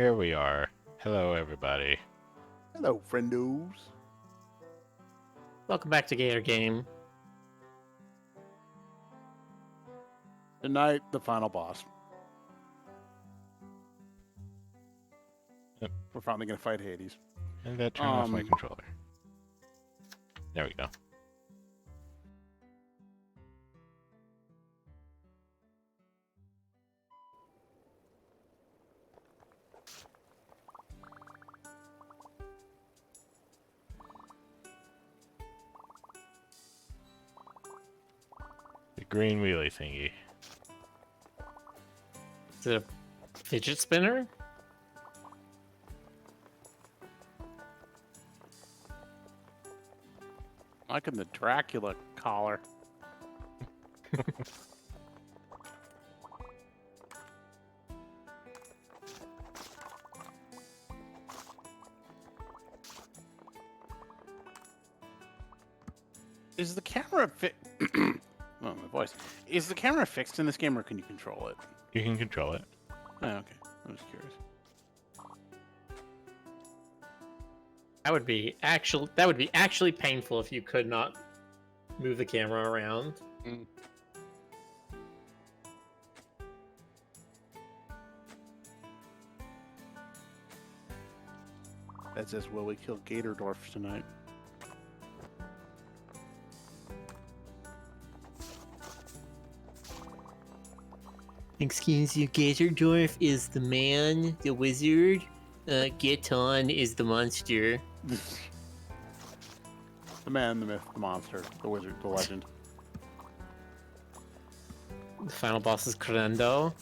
Here we are. Hello, everybody. Hello, friendos. Welcome back to Gator Game. Tonight, the final boss. Yep. We're finally gonna fight Hades. And that turn off my controller. There we go. The green wheelie thingy. Is it a fidget spinner? Like in the Dracula collar. Is the camera oh, my voice. Is the camera fixed in this game, or can you control it? You can control it. Oh, okay. I was curious. That would be actually painful if you could not move the camera around. That says, will we kill Gatordorf tonight? Excuse you, Gatordorf is the man, the wizard. Gaton is the monster. The man, the myth, the monster, the wizard, the legend. The final boss is Crendo.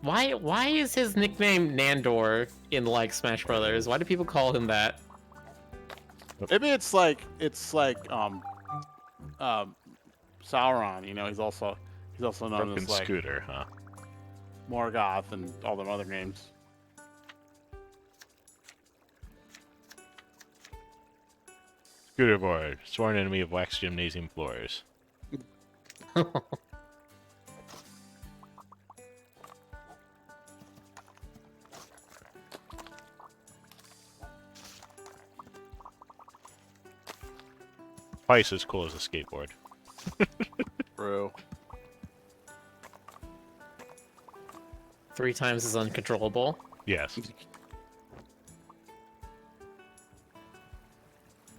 Why is his nickname Nandor in like Smash Brothers? Why do people call him that? Maybe it's like Sauron. You know, he's also known Broken as like scooter, huh? Morgoth and all them other names. Scooter board. Sworn enemy of wax gymnasium floors. Twice as cool as a skateboard. True. 3 times as uncontrollable. Yes.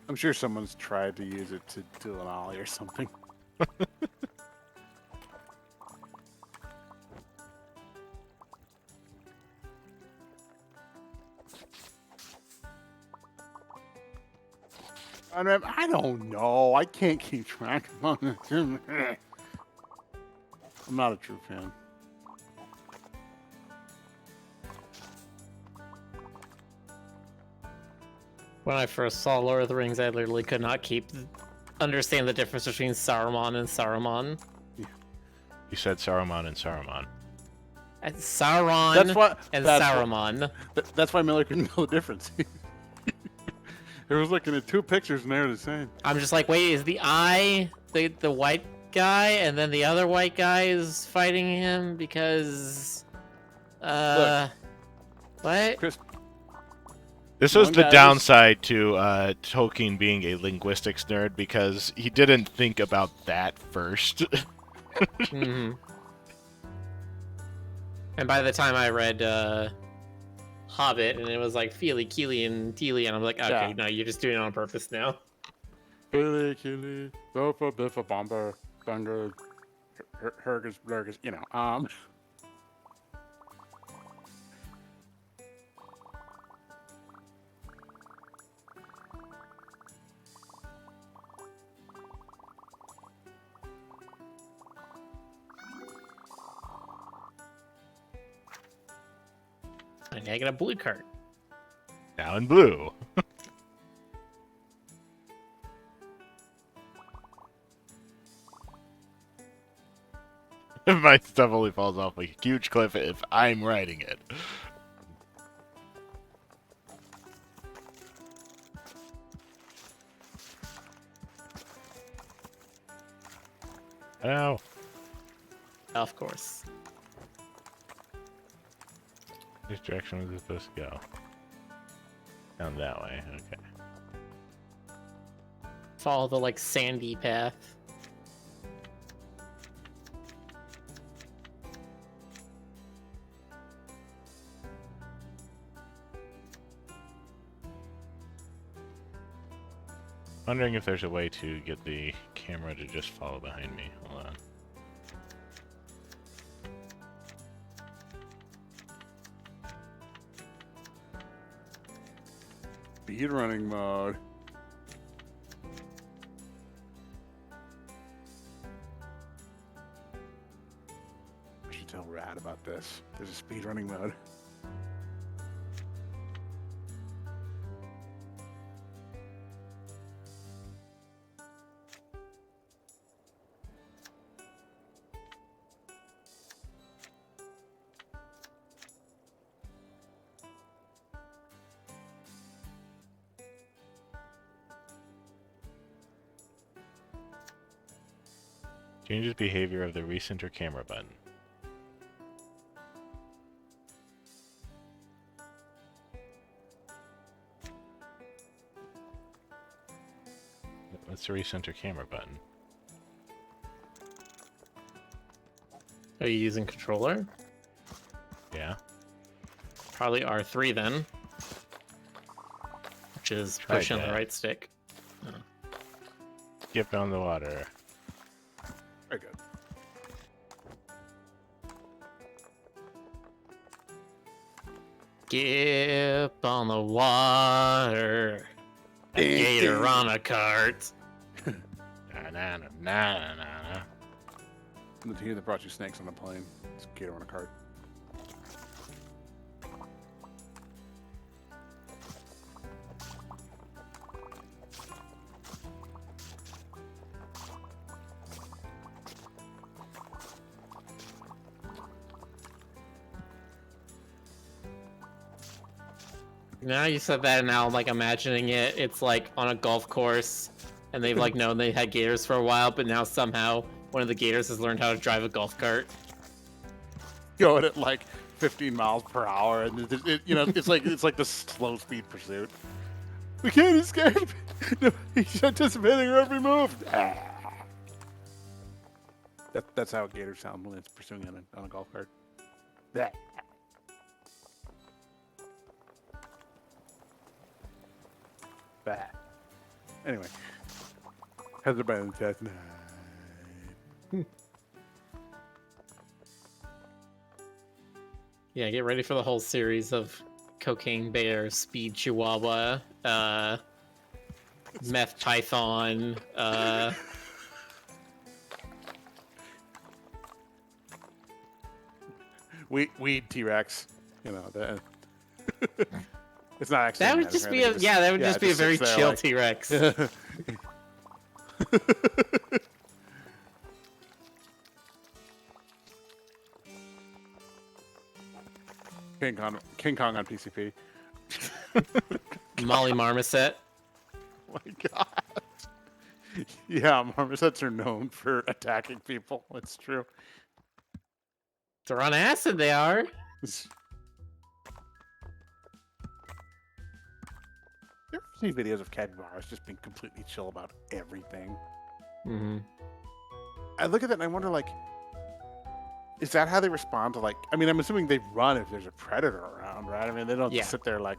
I'm sure someone's tried to use it to do an ollie or something. I don't know. I can't keep track of it. I'm not a true fan. When I first saw Lord of the Rings, I literally could not understand the difference between Saruman and Saruman. You said Saruman and Saruman. Sauron and Saruman. That's why Miller couldn't know the difference. He was looking at 2 pictures and they're the same. I'm just like, wait, is the eye the white guy, and then the other white guy is fighting him because Look, what? Chris, This was One the guy downside to Tolkien being a linguistics nerd, because he didn't think about that first. Mhm. And by the time I read Hobbit, and it was like Feely, Keely, and Teely, and I'm like, okay, Yeah. no, you're just doing it on purpose now. Billy, Killy, Bofa, Biffa, Bomber, Thunder, Hergus, Blurgus, you know. I get a blue card. Now in blue. My stuff only falls off a huge cliff if I'm riding it. Ow. Of course. Which direction was it supposed to go? Down that way, okay. Follow the like sandy path. Wondering if there's a way to get the camera to just follow behind me. Hold on. Speed running mode. I should tell Rad about this. There's a speed running mode. Changes behavior of the recenter camera button. What's the recenter camera button? Are you using controller? Yeah. Probably R3 then. Which is Tried pushing the that. right stick. Skip on the water. Very good. Skip on the water. A gator on a cart. Na na na na na na. The team that brought you snakes on a plane. It's a gator on a cart. Now you said that, and now I'm like imagining it. It's like on a golf course, and they've like known they had gators for a while, but now somehow one of the gators has learned how to drive a golf cart. Going at like 15 miles per hour, and you know, it's like the slow speed pursuit. We can't escape. No, he's anticipating our every move. That's how a gator sounds when it's pursuing on a golf cart. That. That. Anyway, how's everybody in the chat tonight? Yeah, get ready for the whole series of cocaine bear, speed chihuahua, meth python, Weed T-Rex. You know that. It's not actually. that would just be a yeah, that would just be a very chill T-Rex. King Kong on PCP. Molly Marmoset. Oh my god. Yeah, marmosets are known for attacking people. It's true. They're on acid, they are. You ever see videos of capybaras just being completely chill about everything? Mm-hmm. I look at that and I wonder, like, is that how they respond to, like, I mean, I'm assuming they run if there's a predator around, right? I mean, they don't Yeah. sit there like,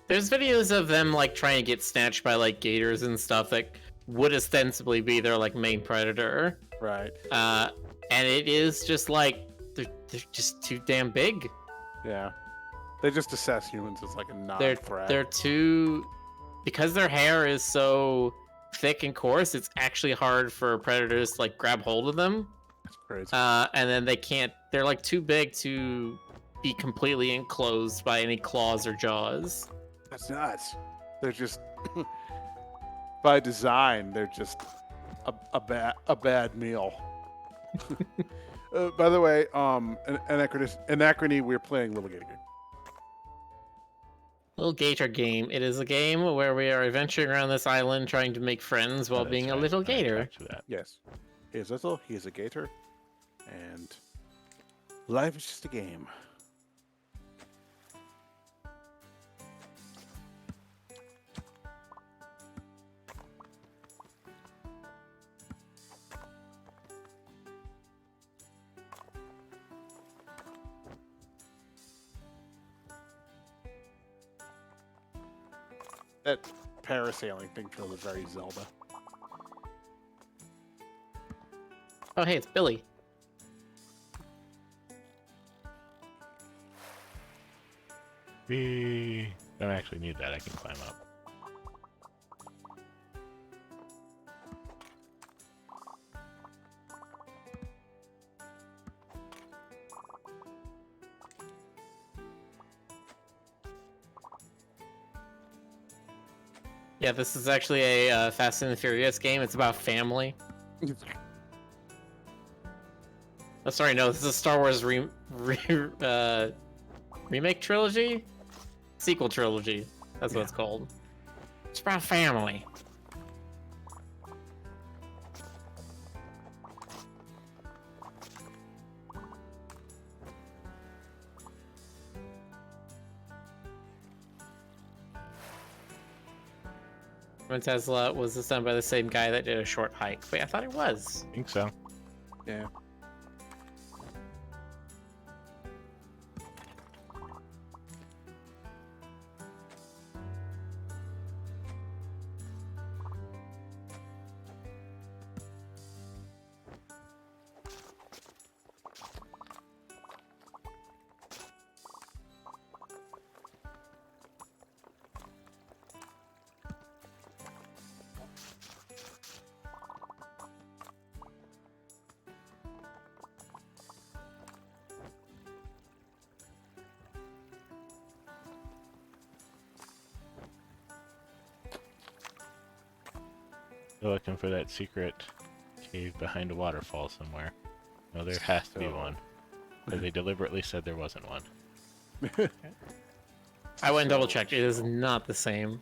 There's videos of them like trying to get snatched by like gators and stuff that would ostensibly be their like main predator. right. And it is just like they're just too damn big. Yeah. They just assess humans as like a They're non-threat. they're too because their hair is so thick and coarse. It's actually hard for predators to like grab hold of them. That's crazy. And then they can't. They're like too big to be completely enclosed by any claws or jaws. That's nuts. They're just, by design, they're just a bad meal. By the way, Anachrony, we're playing Lil Gator Game. Lil Gator Game. It is a game where we are adventuring around this island trying to make friends while That's being a right. little I gator. tracked that. Yes. He is little. He is a gator. And life is just a game. That parasailing thing feels very Zelda. Oh, hey, it's Billy. We don't actually need that. I can climb up. Yeah, this is actually a Fast and the Furious game. It's about family. Oh, sorry, no, this is a Star Wars remake trilogy? Sequel trilogy. That's what it's called. It's about family. When Tesla was this done by the same guy that did A Short Hike? Wait, I thought it was. I think so. Yeah. They're looking for that secret cave behind a waterfall somewhere. No, there has to be one. But they deliberately said there wasn't one. I went and double checked. It is not the same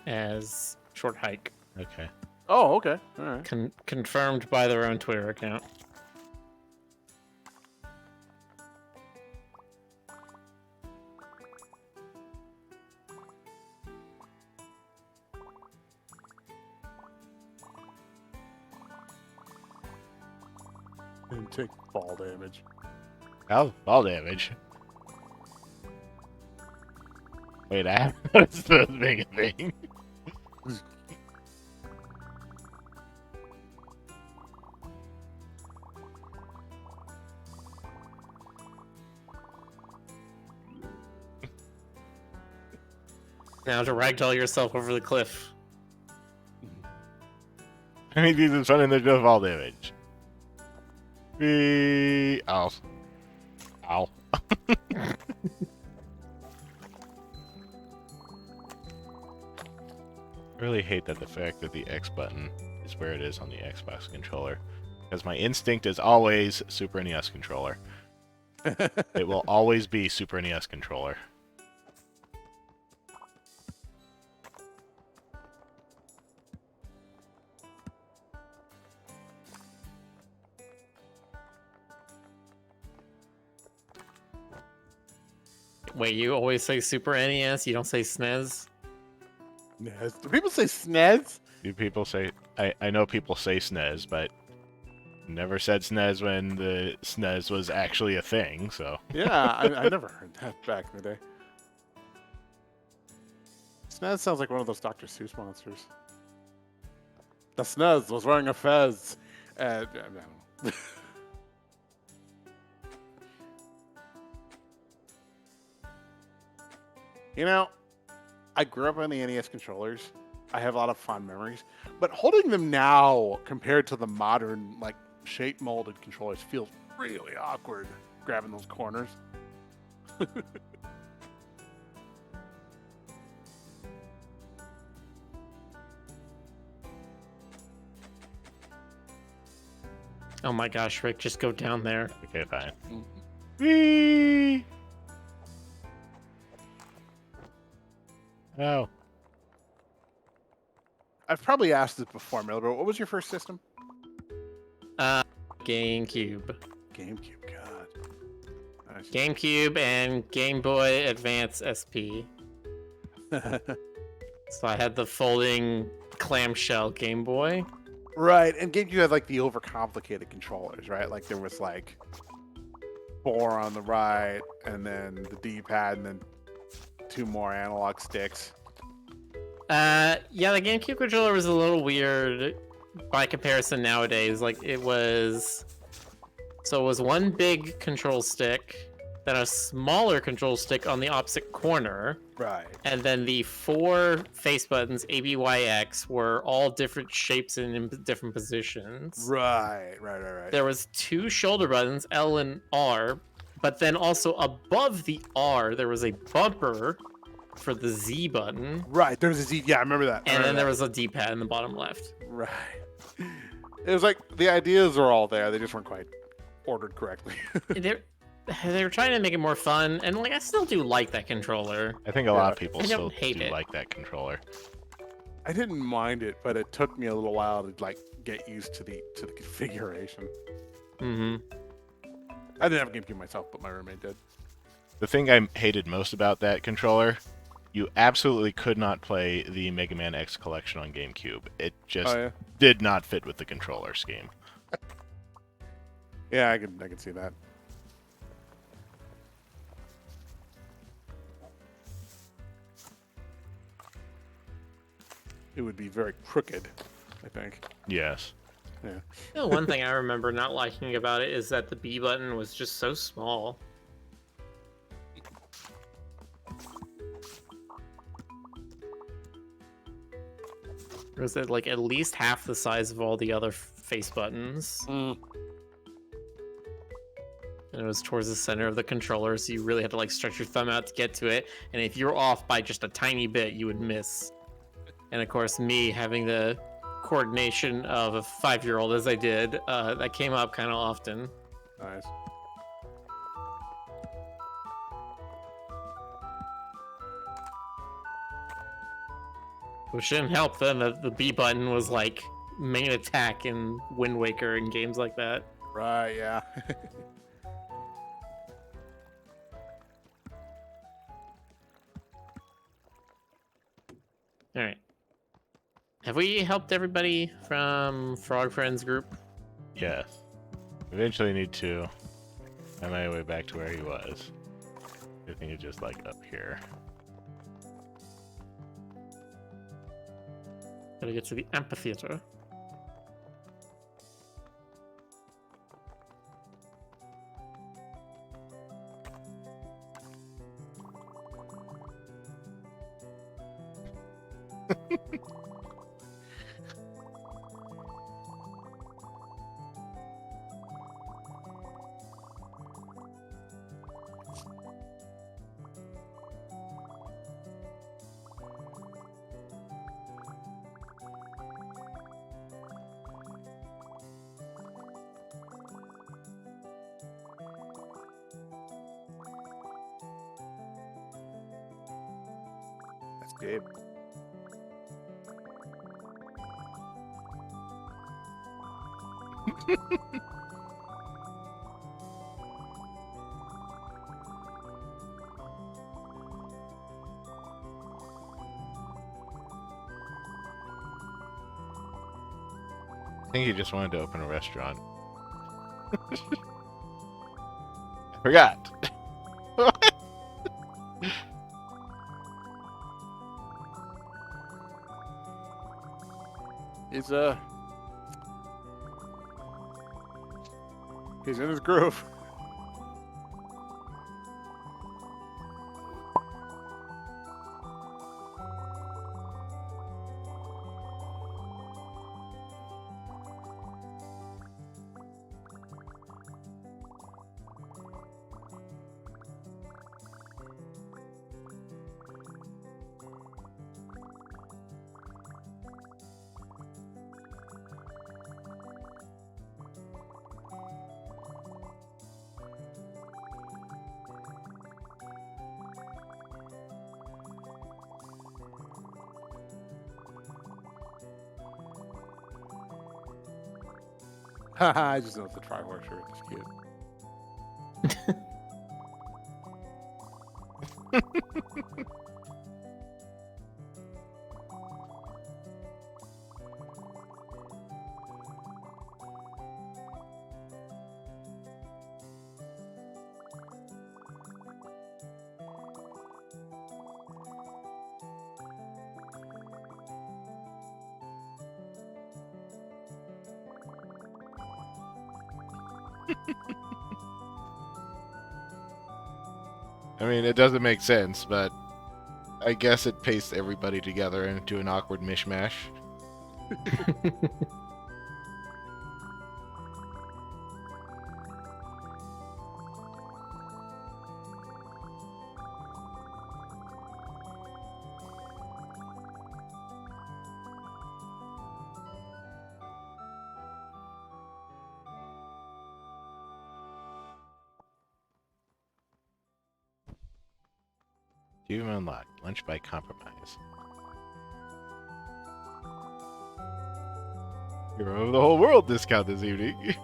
as Short Hike. Okay. Oh, okay. All right. Confirmed by their own Twitter account. And take fall damage. Ball damage. Wait, I haven't noticed those being a thing. Now to ragdoll yourself over the cliff. I mean, these is running, there's no fall damage. Ow. Ow. I really hate that the fact that the X button is where it is on the Xbox controller. Because my instinct is always Super NES controller. It will always be Super NES controller. Wait, you always say Super NES, you don't say SNES? SNES. Do people say SNES? Do people say... I know people say SNES, but never said SNES when the SNES was actually a thing, so... Yeah, I never heard that back in the day. SNES sounds like one of those Dr. Seuss monsters. The SNES was wearing a fez. I don't know. You know, I grew up on the NES controllers. I have a lot of fond memories, but holding them now compared to the modern, like, shape molded controllers feels really awkward. Grabbing those corners. Oh my gosh, Rick, just go down there. Okay, fine. Mm-hmm. Whee! Oh. I've probably asked this before, Miller, but what was your first system? GameCube. GameCube, God. Nice. GameCube and Game Boy Advance SP. So I had the folding clamshell Game Boy. Right, and GameCube had like the overcomplicated controllers, right? Like there was like 4 on the right, and then the D-pad, and then 2 more analog sticks. Yeah, the GameCube controller was a little weird by comparison nowadays. Like it was 1 big control stick, then a smaller control stick on the opposite corner, Right. and then the 4 face buttons A, B, Y, X were all different shapes and in different positions. Right. There was 2 shoulder buttons, L and R, but then also above the R there was a bumper for the Z button. Right, there was a Z. Yeah, I remember that. And then there was a D-pad in the bottom left. Right. It was like the ideas are all there. They just weren't quite ordered correctly. They were trying to make it more fun, and like I still do like that controller. I think a lot of people I still don't hate do it. like that controller. I didn't mind it, but it took me a little while to like get used to the configuration. Mm-hmm. I didn't have a GameCube myself, but my roommate did. The thing I hated most about that controller, you absolutely could not play the Mega Man X collection on GameCube. It just did not fit with the controller scheme. Yeah, I can see that. It would be very crooked, I think. Yes. Yeah. The one thing I remember not liking about it is that the B button was just so small. It was like at least half the size of all the other face buttons. Mm. And it was towards the center of the controller, so you really had to like stretch your thumb out to get to it. And if you were off by just a tiny bit, you would miss. And of course, me having the coordination of a 5-year-old as I did, that came up kind of often. Nice. Which didn't help then that the B button was like main attack in Wind Waker and games like that. Right, yeah. Alright. Have we helped everybody from Frog Friends group? Yes. Eventually need to find my way back to where he was. I think it's just like up here. Gotta get to the amphitheater. That's Gabe. I think he just wanted to open a restaurant. Forgot. He's in his groove. Haha, I just know it's a Triwar shirt. It's cute. I mean, it doesn't make sense, but I guess it pastes everybody together into an awkward mishmash. Achievement unlocked. Lunch by compromise. Hero of the whole world discount this evening.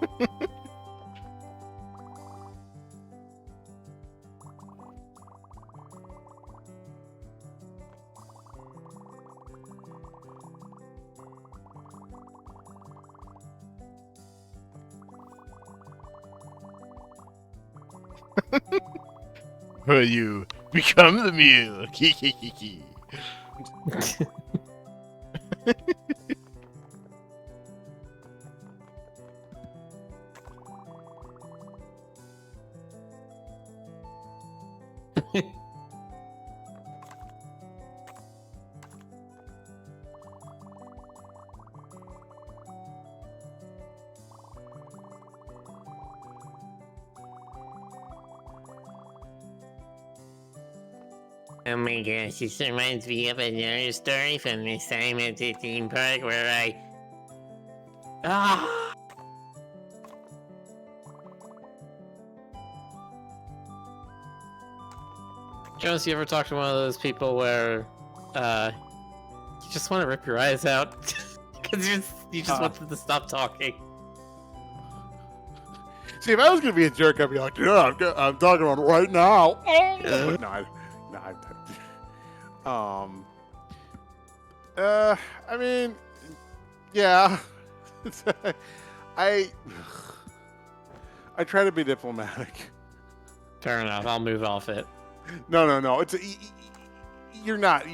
Will you become the mule? Oh my gosh, this reminds me of another story from this time at the theme park where I... Ah! Jonas, you ever talk to one of those people where you just want to rip your eyes out because you just want them to stop talking? See, if I was gonna be a jerk, I'd be like, "Yeah, I'm talking on it right now." But I mean, yeah. I try to be diplomatic. Fair enough. I'll move off it. No. It's you're not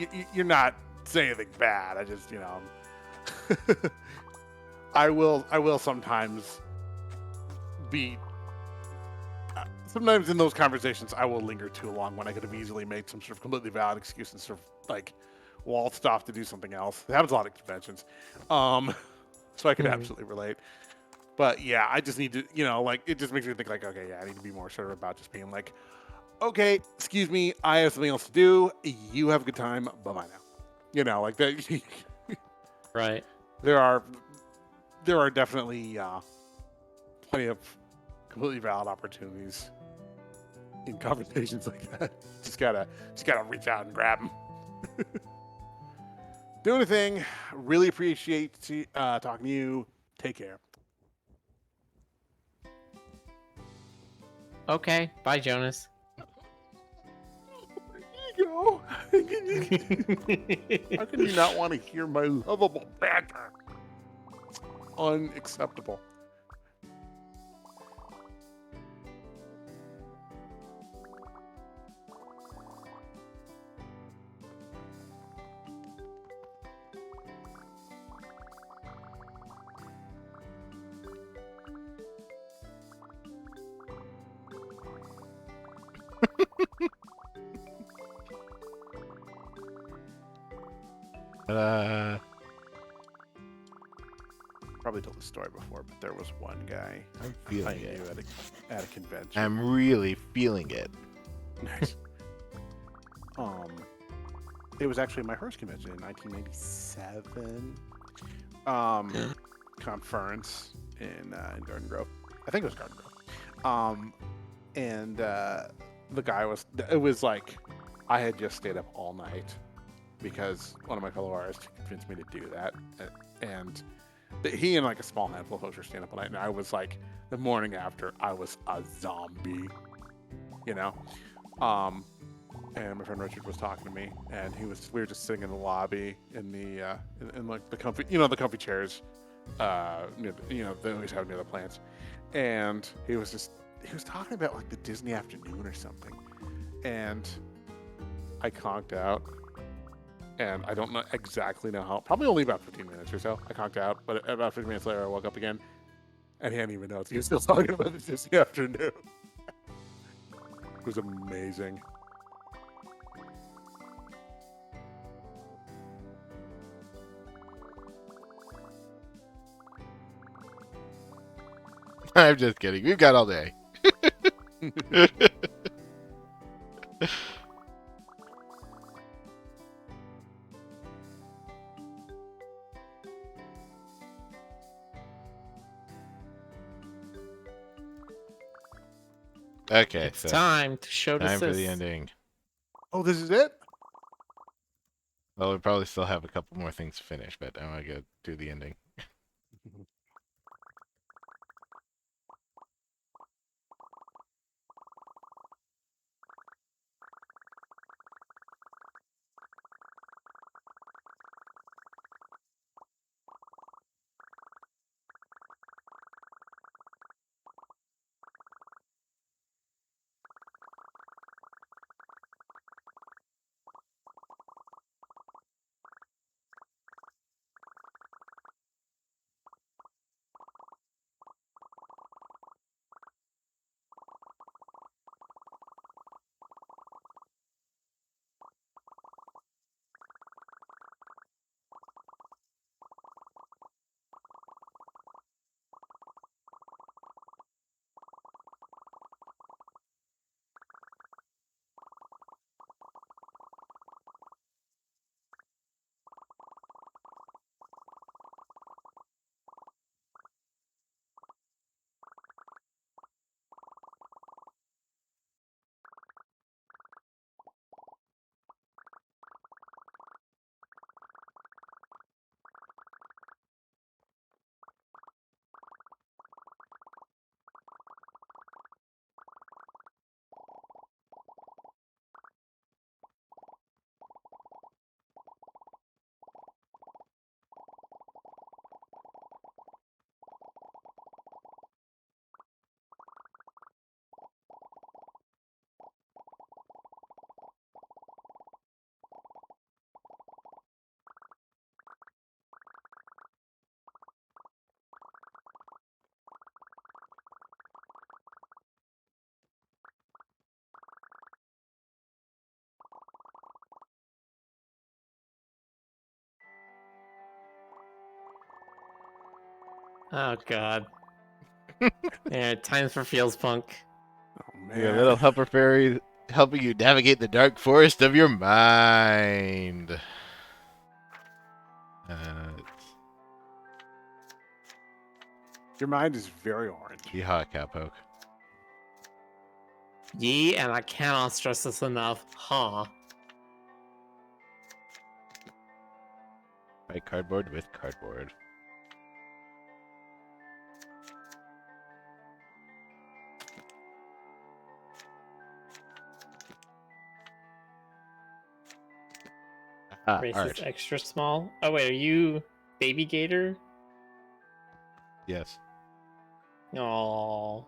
saying anything bad. I just, I will sometimes be. Sometimes in those conversations, I will linger too long when I could have easily made some sort of completely valid excuse and sort of like waltzed off to do something else. It happens a lot at conventions, so I could absolutely relate. But yeah, I just need to, it just makes me think like, okay, yeah, I need to be more sort of about just being like, okay, excuse me, I have something else to do. You have a good time. Bye-bye now. Like that. Right. There are definitely plenty of completely valid opportunities in conversations like that. Just gotta reach out and grab them. Do anything. Really appreciate talking to you. Take care. Okay. Bye, Jonas. Go. How can you not want to hear my lovable banter? Unacceptable. Probably told the story before, but there was one guy I'm I feeling knew it. at a convention. I'm really feeling it. Nice. It was actually my first convention in 1997. Conference in Garden Grove. I think it was Garden Grove. And the guy it was like I had just stayed up all night because one of my fellow artists convinced me to do that, and he and like a small handful of folks were staying up all night, and I was like the morning after I was a zombie, and my friend Richard was talking to me, and we were just sitting in the lobby in the in like the comfy, the comfy chairs, they always have near the plants, and he was talking about like the Disney afternoon or something, and I conked out, and I don't exactly know how, probably only about 15 minutes or so I conked out, but about 15 minutes later I woke up again, and he hadn't even noticed. He was still talking about the Disney afternoon. It was amazing. I'm just kidding. We've got all day. Okay, It's so time to show time for the desist. ending. Oh, this is it? Well, we probably still have a couple more things to finish, but I'm gonna go do the ending. Oh god. Yeah, time for Feels Punk. Oh Your man. little helper fairy helping you navigate the dark forest of your mind. Your mind is very orange. Yeehaw, cowpoke. Yee, and I cannot stress this enough, huh? Fight cardboard with cardboard. Ah, Race is art. extra small. Oh wait, are you Baby Gator? Yes. Oh.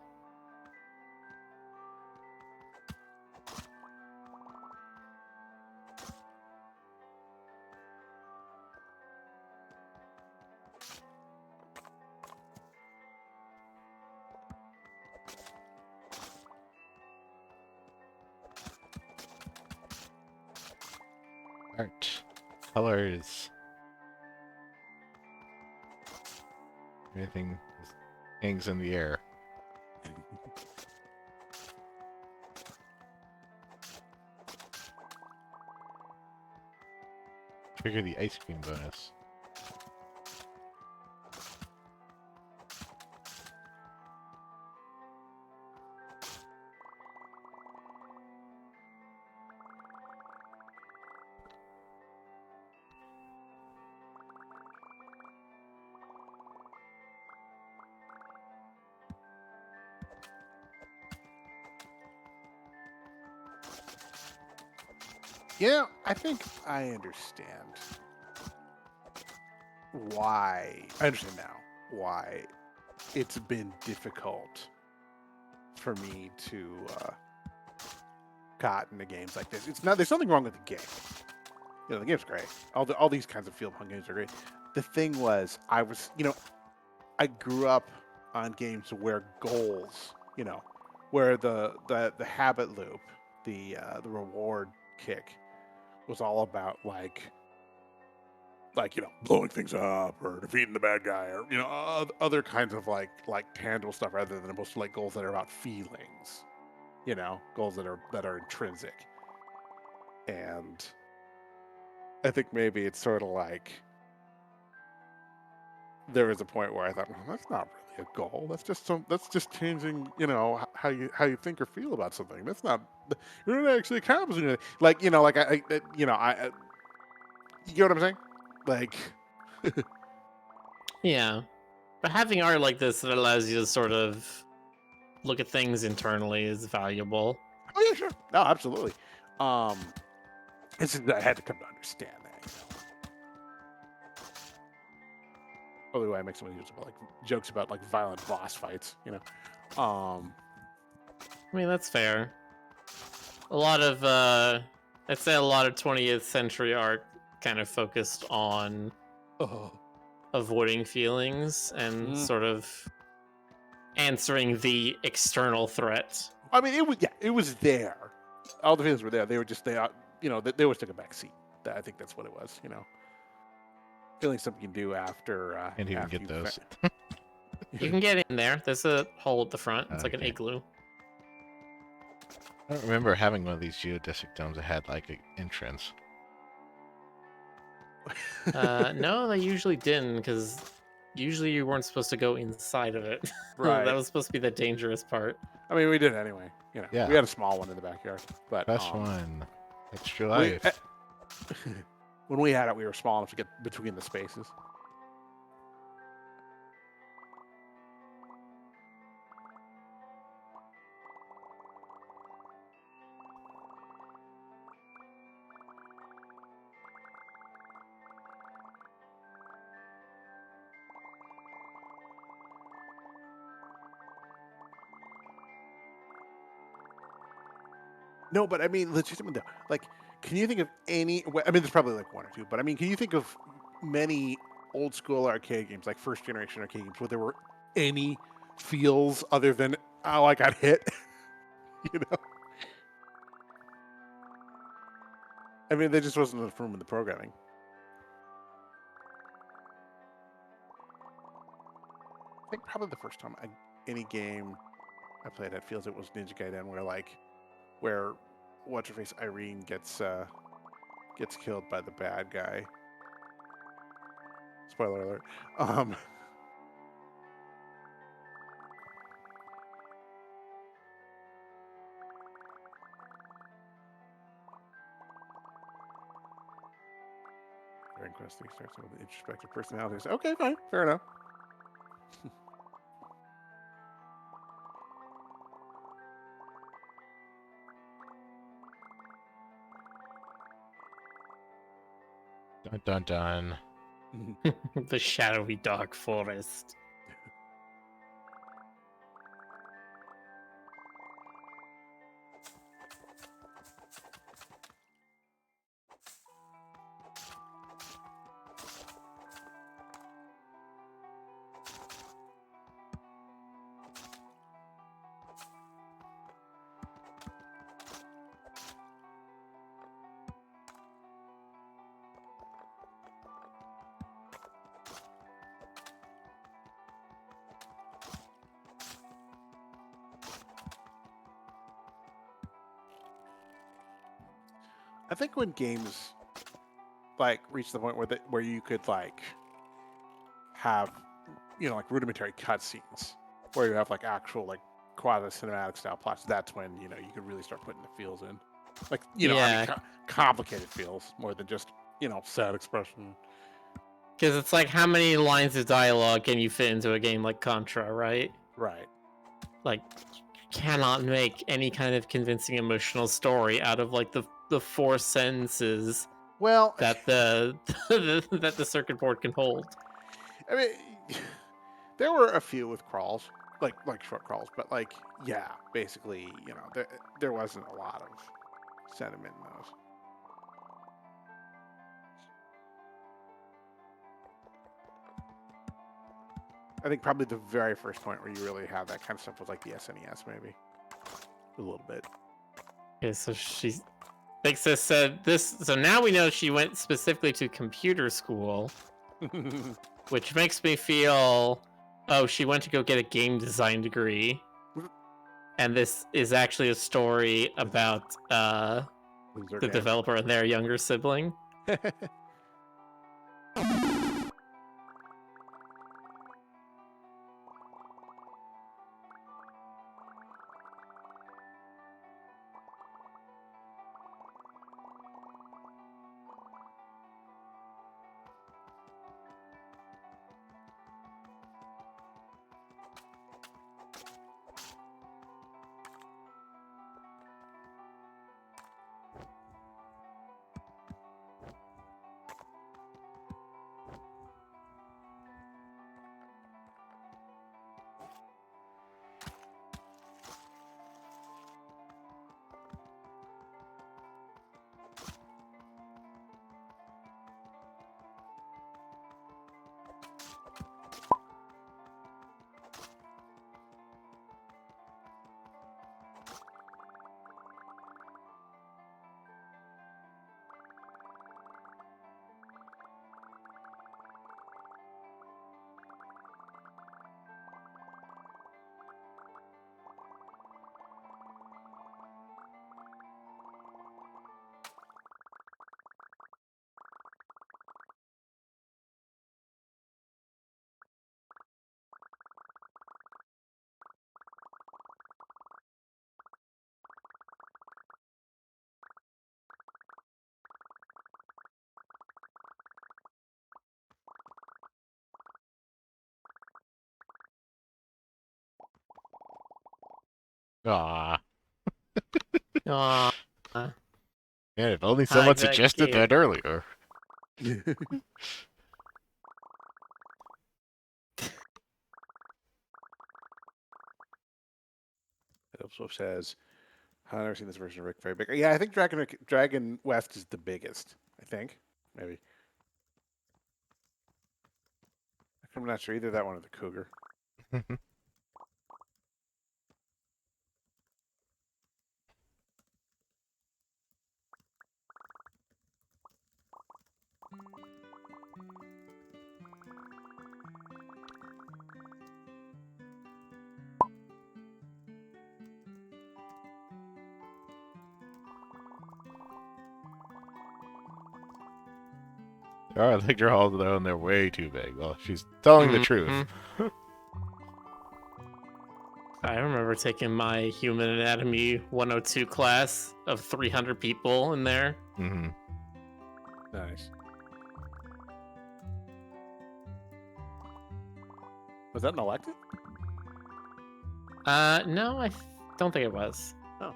Art. Colors. Everything just hangs in the air. Trigger the ice cream bonus. Yeah, I think I understand why. I understand now why it's been difficult for me to got into games like this. It's not. There's nothing wrong with the game. You know, the game's great. All these kinds of field punk games are great. The thing was, I grew up on games where goals, where the habit loop, the reward kick, was all about blowing things up or defeating the bad guy or other kinds of like tangible stuff rather than most like goals that are about feelings, goals that are intrinsic. And I think maybe it's sort of like there was a point where I thought, well, that's not really a goal. That's just changing, how you think or feel about something. That's not you're not actually accomplishing anything. You get what I'm saying? Like, Yeah. But having art like this that allows you to sort of look at things internally is valuable. oh yeah, sure, no, absolutely. Um, it's just that I had to come to understand that. Probably why I make so many jokes about like violent boss fights. I mean, that's fair. A lot of, I'd say a lot of 20th century art kind of focused on Oh. avoiding feelings and sort of answering the external threat. I mean, it was there. All the feelings were there. They were just they always took a back seat. I think that's what it was. Feeling something you can do after. Can't even after get those. You can get in there. There's a hole at the front. It's like an Okay. igloo. I don't remember having one of these geodesic domes that had like an entrance. No, they usually didn't, because usually you weren't supposed to go inside of it. Right. That was supposed to be the dangerous part. I mean, we did anyway. Yeah. We had a small one in the backyard, but Best one. Extra we- life. when we had it, we were small enough to get between the spaces. No, but I mean, legitimately, like, can you think of any? I mean, there's probably like one or two, but I mean, can you think of many old school arcade games, like first generation arcade games, where there were any feels other than oh, I got hit? you know, I mean, there just wasn't enough room in the programming. I think probably the first time any game I played had feels it was Ninja Gaiden, where what's her face Irene gets killed by the bad guy. Spoiler alert. Dragon Quest 3 starts with introspective personalities. Okay, fine, fair enough. Dun dun dun. The shadowy dark forest. I think when games reach the point where you could have rudimentary cutscenes where you have actual quasi cinematic style plots, that's when you could really start putting the feels in, complicated feels more than just sad expression. Because it's like, how many lines of dialogue can you fit into a game like Contra, right? Right. Like, you cannot make any kind of convincing emotional story out of the the 4 sentences Well, that the that the circuit board can hold. I mean, there were a few with crawls, like short crawls, but like, yeah, basically, there wasn't a lot of sentiment in those. I think probably the very first point where you really have that kind of stuff was like the SNES, maybe a little bit. Okay, so Bixus said this. So now we know she went specifically to computer school, which makes me feel, oh, she went to go get a game design degree, and this is actually a story about the developer and their younger sibling. Ah, Aw. man, if only Hi, someone the suggested kid. that earlier. Also says, I've never seen this version of Rick very big. Yeah, I think Dragon West is the biggest. I think maybe. I'm not sure either that one or the Cougar. There are lecture halls though, and they're way too big. Well, she's telling the truth. Mhm. I remember taking my Human Anatomy 102 class of 300 people in there. Mm-hmm. Nice. Was that an elective? No, I don't think it was. Oh.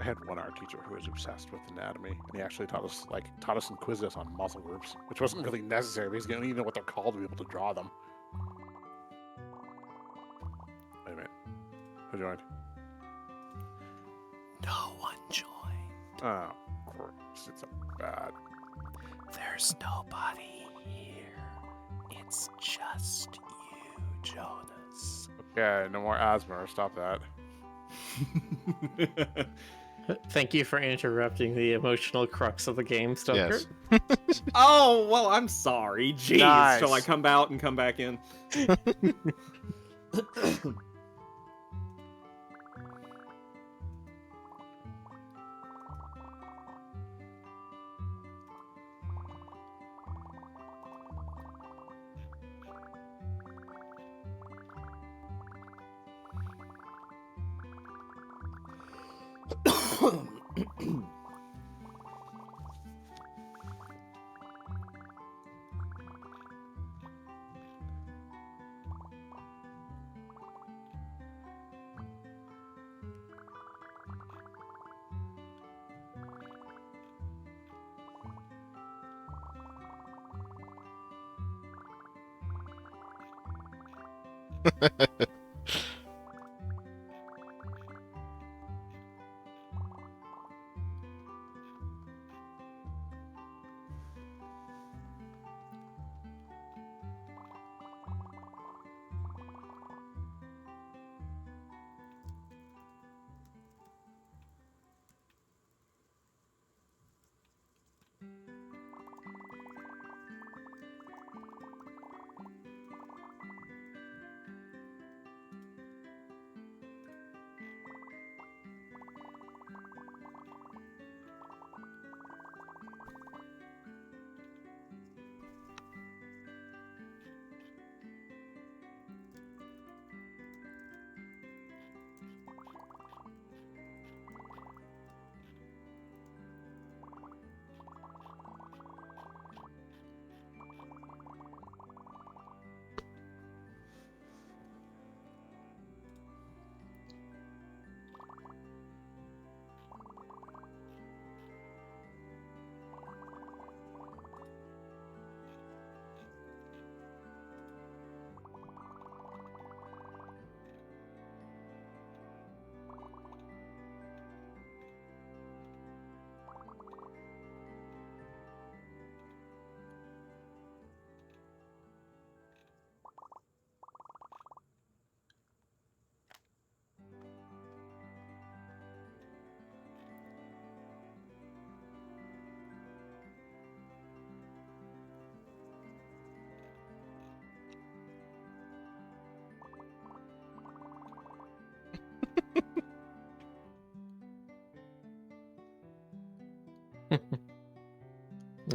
I had one art teacher who was obsessed with anatomy, and he actually taught us and quizzed us on muscle groups, which wasn't really necessary because you don't even know what they're called to be able to draw them. Wait a minute. Who joined? No one joined. Oh, of course. It's so bad. There's nobody here. It's just you, Jonas. Okay, no more asthma. Stop that. Thank you for interrupting the emotional crux of the game, Stoker. Yes. Oh, well, I'm sorry. Jeez. Nice. Shall I come out and come back in?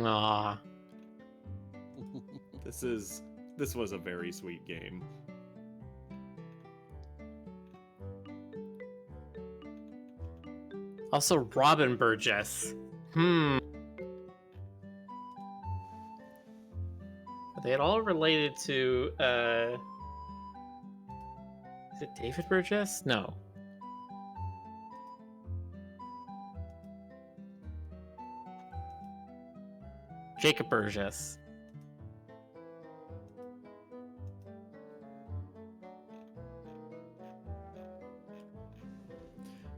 Aw. This was a very sweet game. Also, Robin Burgess. Are they at all related to, is it David Burgess? No. Jacob Burgess.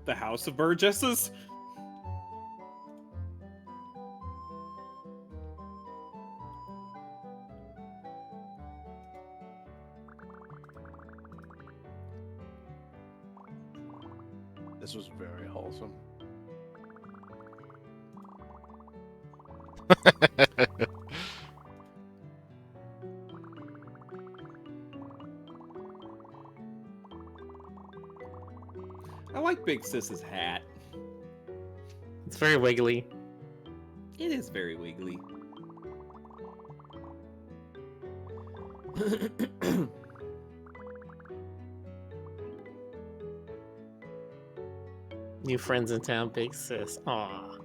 The House of Burgesses? This was very wholesome. I like Big Sis's hat. It's very wiggly. It is very wiggly. New friends in town, Big Sis. Aw.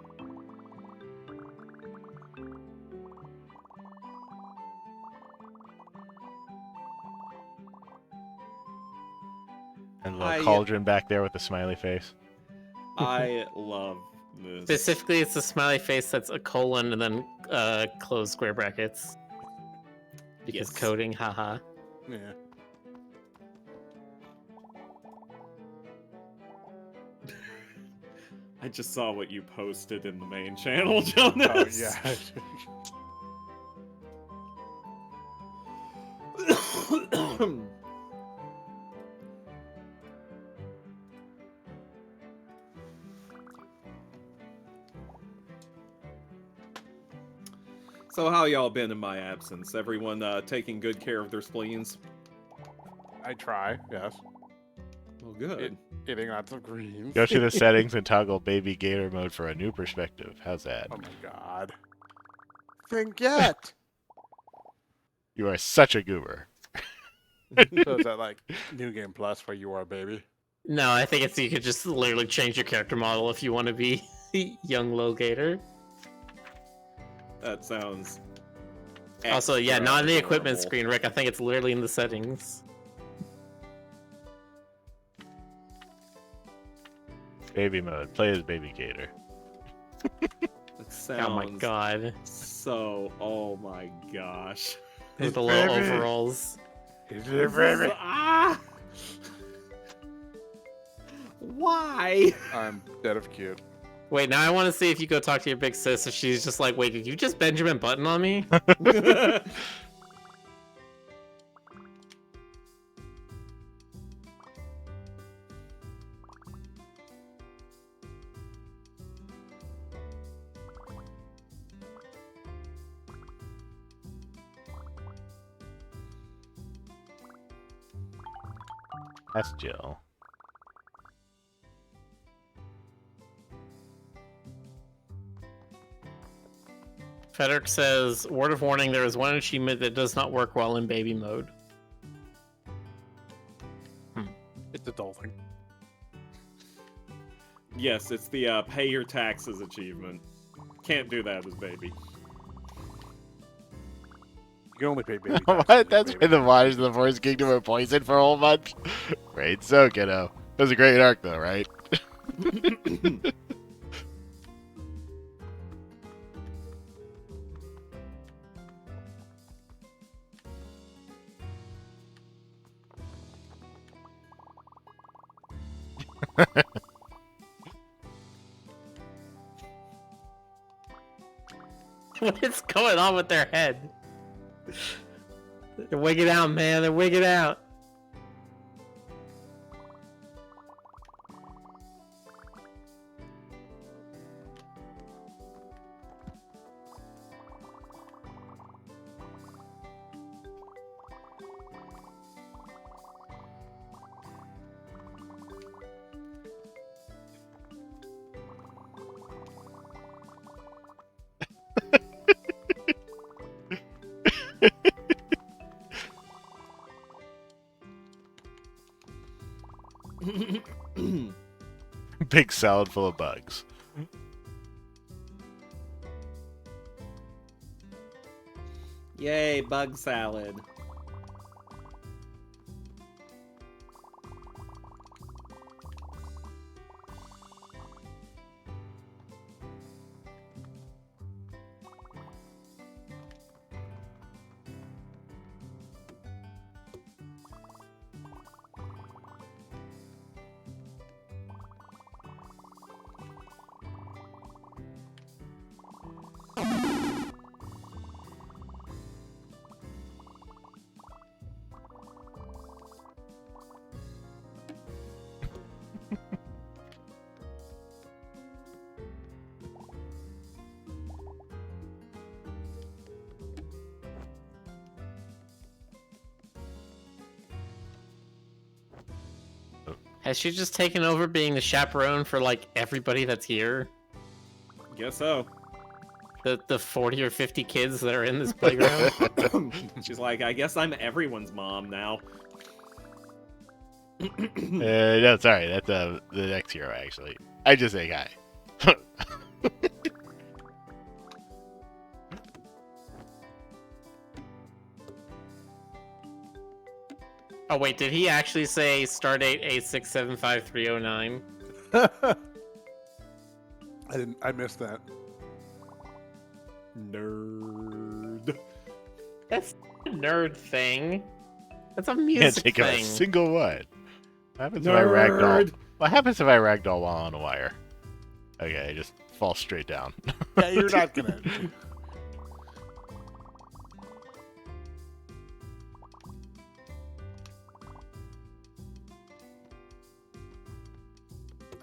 And little cauldron back there with the smiley face. I love this. Specifically, it's a smiley face that's a colon and then closed square brackets. Because Yes. coding, haha. Yeah. I just saw what you posted in the main channel, Jonas. Oh yeah. So how y'all been in my absence? Everyone taking good care of their spleens? I try. Yes. Well, good. Eating lots of greens. Go to the settings and toggle Baby Gator mode for a new perspective. How's that? Oh my god. Forget. You are such a goober. So is that like New Game Plus where you are a baby? No, I think it's you could just literally change your character model if you want to be young Lil Gator. That sounds. Also, yeah, extra not in the equipment adorable. screen, Rick. I think it's literally in the settings. Baby mode. Play as Baby Gator. That sounds Oh my god. so. Oh my gosh. With the little Baby. overalls. Is This it is- baby? Why? I'm dead of cute. Wait, now I want to see if you go talk to your big sis if she's just like, wait, did you just Benjamin Button on me? That's Jill. Federic says, word of warning, there is one achievement that does not work while in baby mode. It's adulting. Yes, it's the pay your taxes achievement. Can't do that as baby. You can only pay baby. taxes What? as a That's baby. why the waters of the Forest Kingdom were poisoned for a whole month? Right, so, kiddo. That was a great arc, though, right? What is going on with their head? They're wigging out, man. They're wigging out. Big salad full of bugs. Yay, bug salad. Has she just taken over being the chaperone for like everybody that's here? Guess so. The 40 or 50 kids that are in this playground? She's like, I guess I'm everyone's mom now. No, sorry, that's the next hero, actually. I just say hi. Oh wait, did he actually say stardate A675309? I missed that. Nerd. That's a nerd thing. That's a Can't music think of a thing. single one. What happens if I ragdoll? Nerd. What happens if I ragdoll while on a wire? Okay, just fall straight down. Yeah, you're not gonna.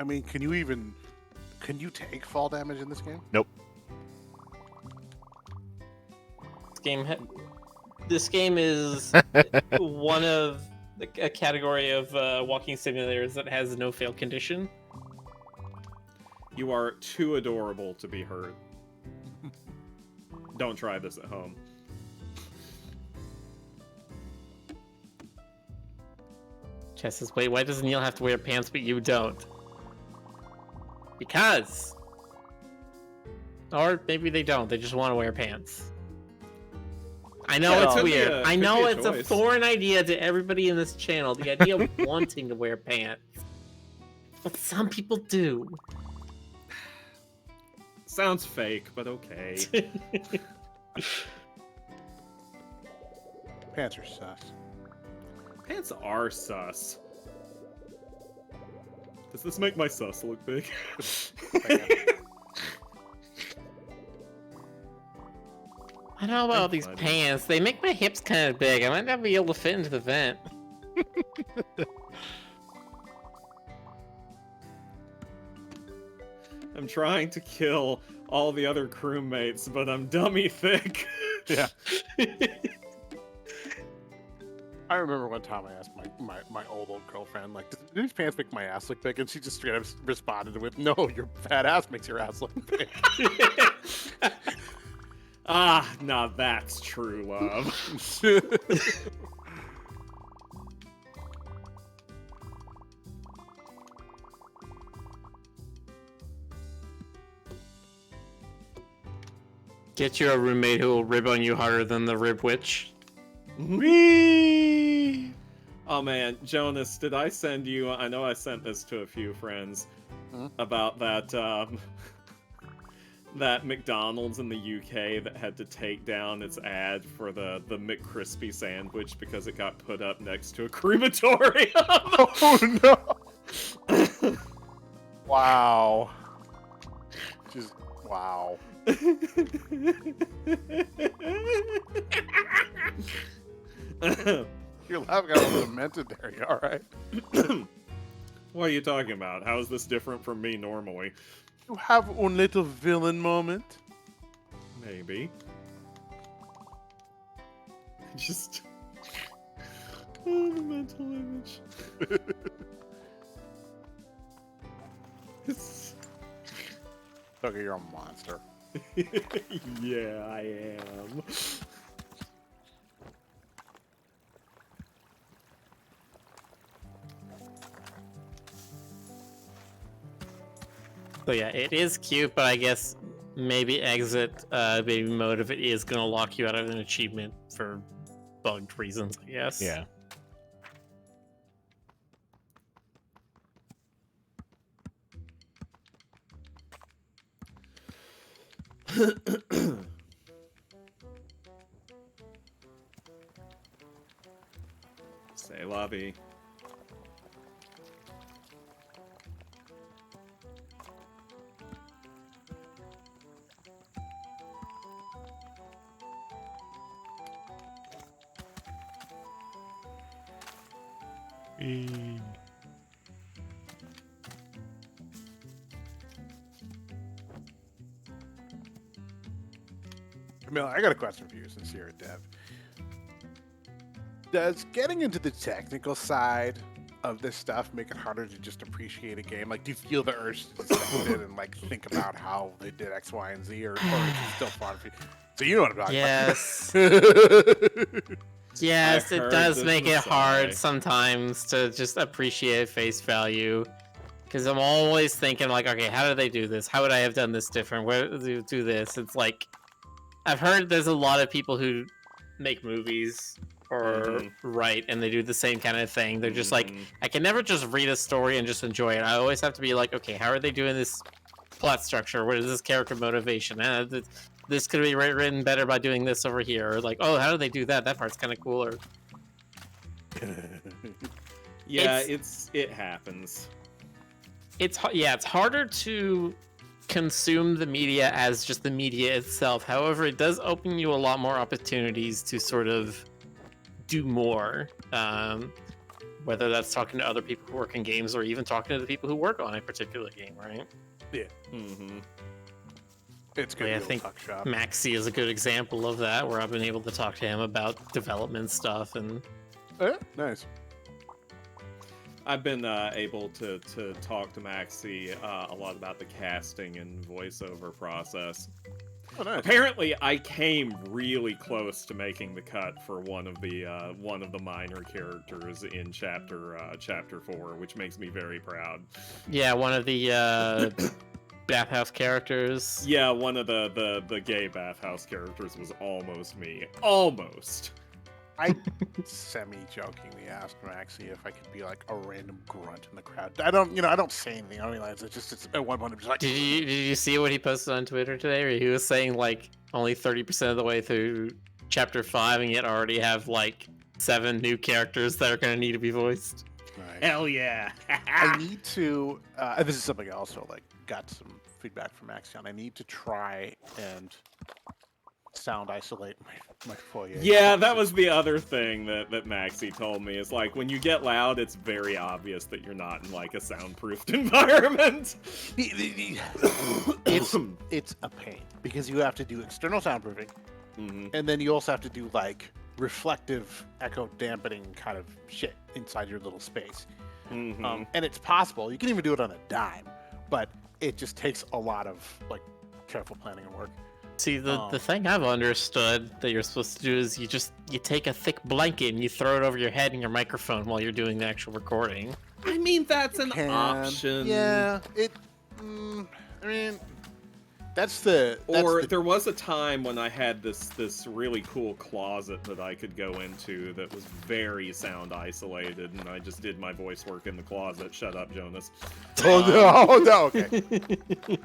I mean, can you take fall damage in this game? This game is one of a category of walking simulators that has no fail condition. You are too adorable to be hurt. Don't try this at home. Chess says, wait, why does Neil have to wear pants but you don't? Because. Or maybe they don't. They just want to wear pants. I know Yeah, it's could be weird. a- I could know be a it's a choice. foreign idea to everybody in this channel. The idea of wanting to wear pants. But some people do. Sounds fake, but okay. Pants are sus. Pants are sus. Does this make my sus look big? I don't know about all I'm these funny. pants. They make my hips kind of big. I might not be able to fit into the vent. I'm trying to kill all the other crewmates, but I'm dummy thick. Yeah. I remember one time I asked my old girlfriend, like, do these pants make my ass look big? And she just straight up responded with, no, your fat ass makes your ass look big. Ah, now that's true love. Get you a roommate who will rib on you harder than the rib witch. Whee! Oh man, Jonas, did I send you? I know I sent this to a few friends about that that McDonald's in the UK that had to take down its ad for the McCrispy sandwich because it got put up next to a crematorium. Oh no! Wow. Just wow. You're laughing a little demented there. You all right? What are you talking about? How is this different from me normally? You have a little villain moment. Maybe. Just oh, the mental image. It's... Okay, you're a monster. Yeah, I am. So yeah, it is cute, but I guess maybe exit baby mode if it is gonna lock you out of an achievement for bugged reasons, I guess. Yeah. Say lobby. Whee! Camille, I got a question for you since you're a dev. Does getting into the technical side of this stuff make it harder to just appreciate a game? Like, do you feel the urge to just sit in and like think about how they did X, Y, and Z, or is it still fun for you? So you know what I'm talking Yes. about. Yes, I it heard does this make it was hard sigh. sometimes to just appreciate face value. Because I'm always thinking, like, okay, how did they do this? How would I have done this different? Where do you do this? It's like, I've heard there's a lot of people who make movies or write, and they do the same kind of thing. They're just like, I can never just read a story and just enjoy it. I always have to be like, okay, how are they doing this plot structure? What is this character motivation? This could be written better by doing this over here. Or like, oh, how do they do that? That part's kind of cooler. Yeah, it happens. It's harder to consume the media as just the media itself. However, it does open you a lot more opportunities to sort of do more. Whether that's talking to other people who work in games or even talking to the people who work on a particular game, right? Mm-hmm. It's good. Yeah, I to think talk shop. Maxi is a good example of that, where I've been able to talk to him about development stuff and Yeah, nice. I've been able to talk to Maxi a lot about the casting and voiceover process. Oh, nice. Apparently, I came really close to making the cut for one of the minor characters in chapter 4, which makes me very proud. yeah, one of the bathhouse characters. Yeah, one of the gay bathhouse characters was almost me. Almost. I semi-jokingly asked Maxie if I could be like a random grunt in the crowd. I don't say anything. I don't realize it's at one point I'm just like. Did you see what he posted on Twitter today? Where he was saying like only 30% of the way through chapter 5, and yet already have like 7 new characters that are going to need to be voiced. Nice. Hell yeah! I need to. And this is something I also got some feedback from Axion. I need to try and sound isolate my foyer. Yeah, that was the other thing that Maxie told me, is like, when you get loud, it's very obvious that you're not in like a soundproofed environment. It's a pain because you have to do external soundproofing, and then you also have to do like reflective echo dampening kind of shit inside your little space. And it's possible. You can even do it on a dime, but it just takes a lot of like careful planning and work. See, the thing I've understood that you're supposed to do is you take a thick blanket and you throw it over your head and your microphone while you're doing the actual recording. I mean, that's an option. Yeah, I mean, that's the. There was a time when I had this really cool closet that I could go into that was very sound isolated, and I just did my voice work in the closet. Shut up, Jonas. Oh no! Okay.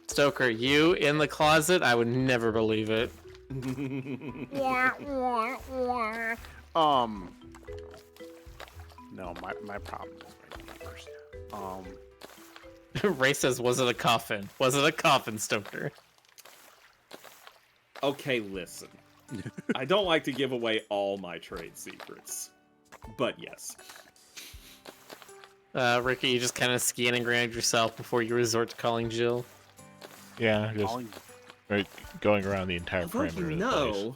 Stoker, you in the closet? I would never believe it. No, my problem is my neighbors. Ray says, was it a coffin? Was it a coffin, Stoker? Okay, listen. I don't like to give away all my trade secrets, but yes. Ricky, you just kind of scan and grind yourself before you resort to calling Jill. Yeah, just going around the entire Although, perimeter of the place.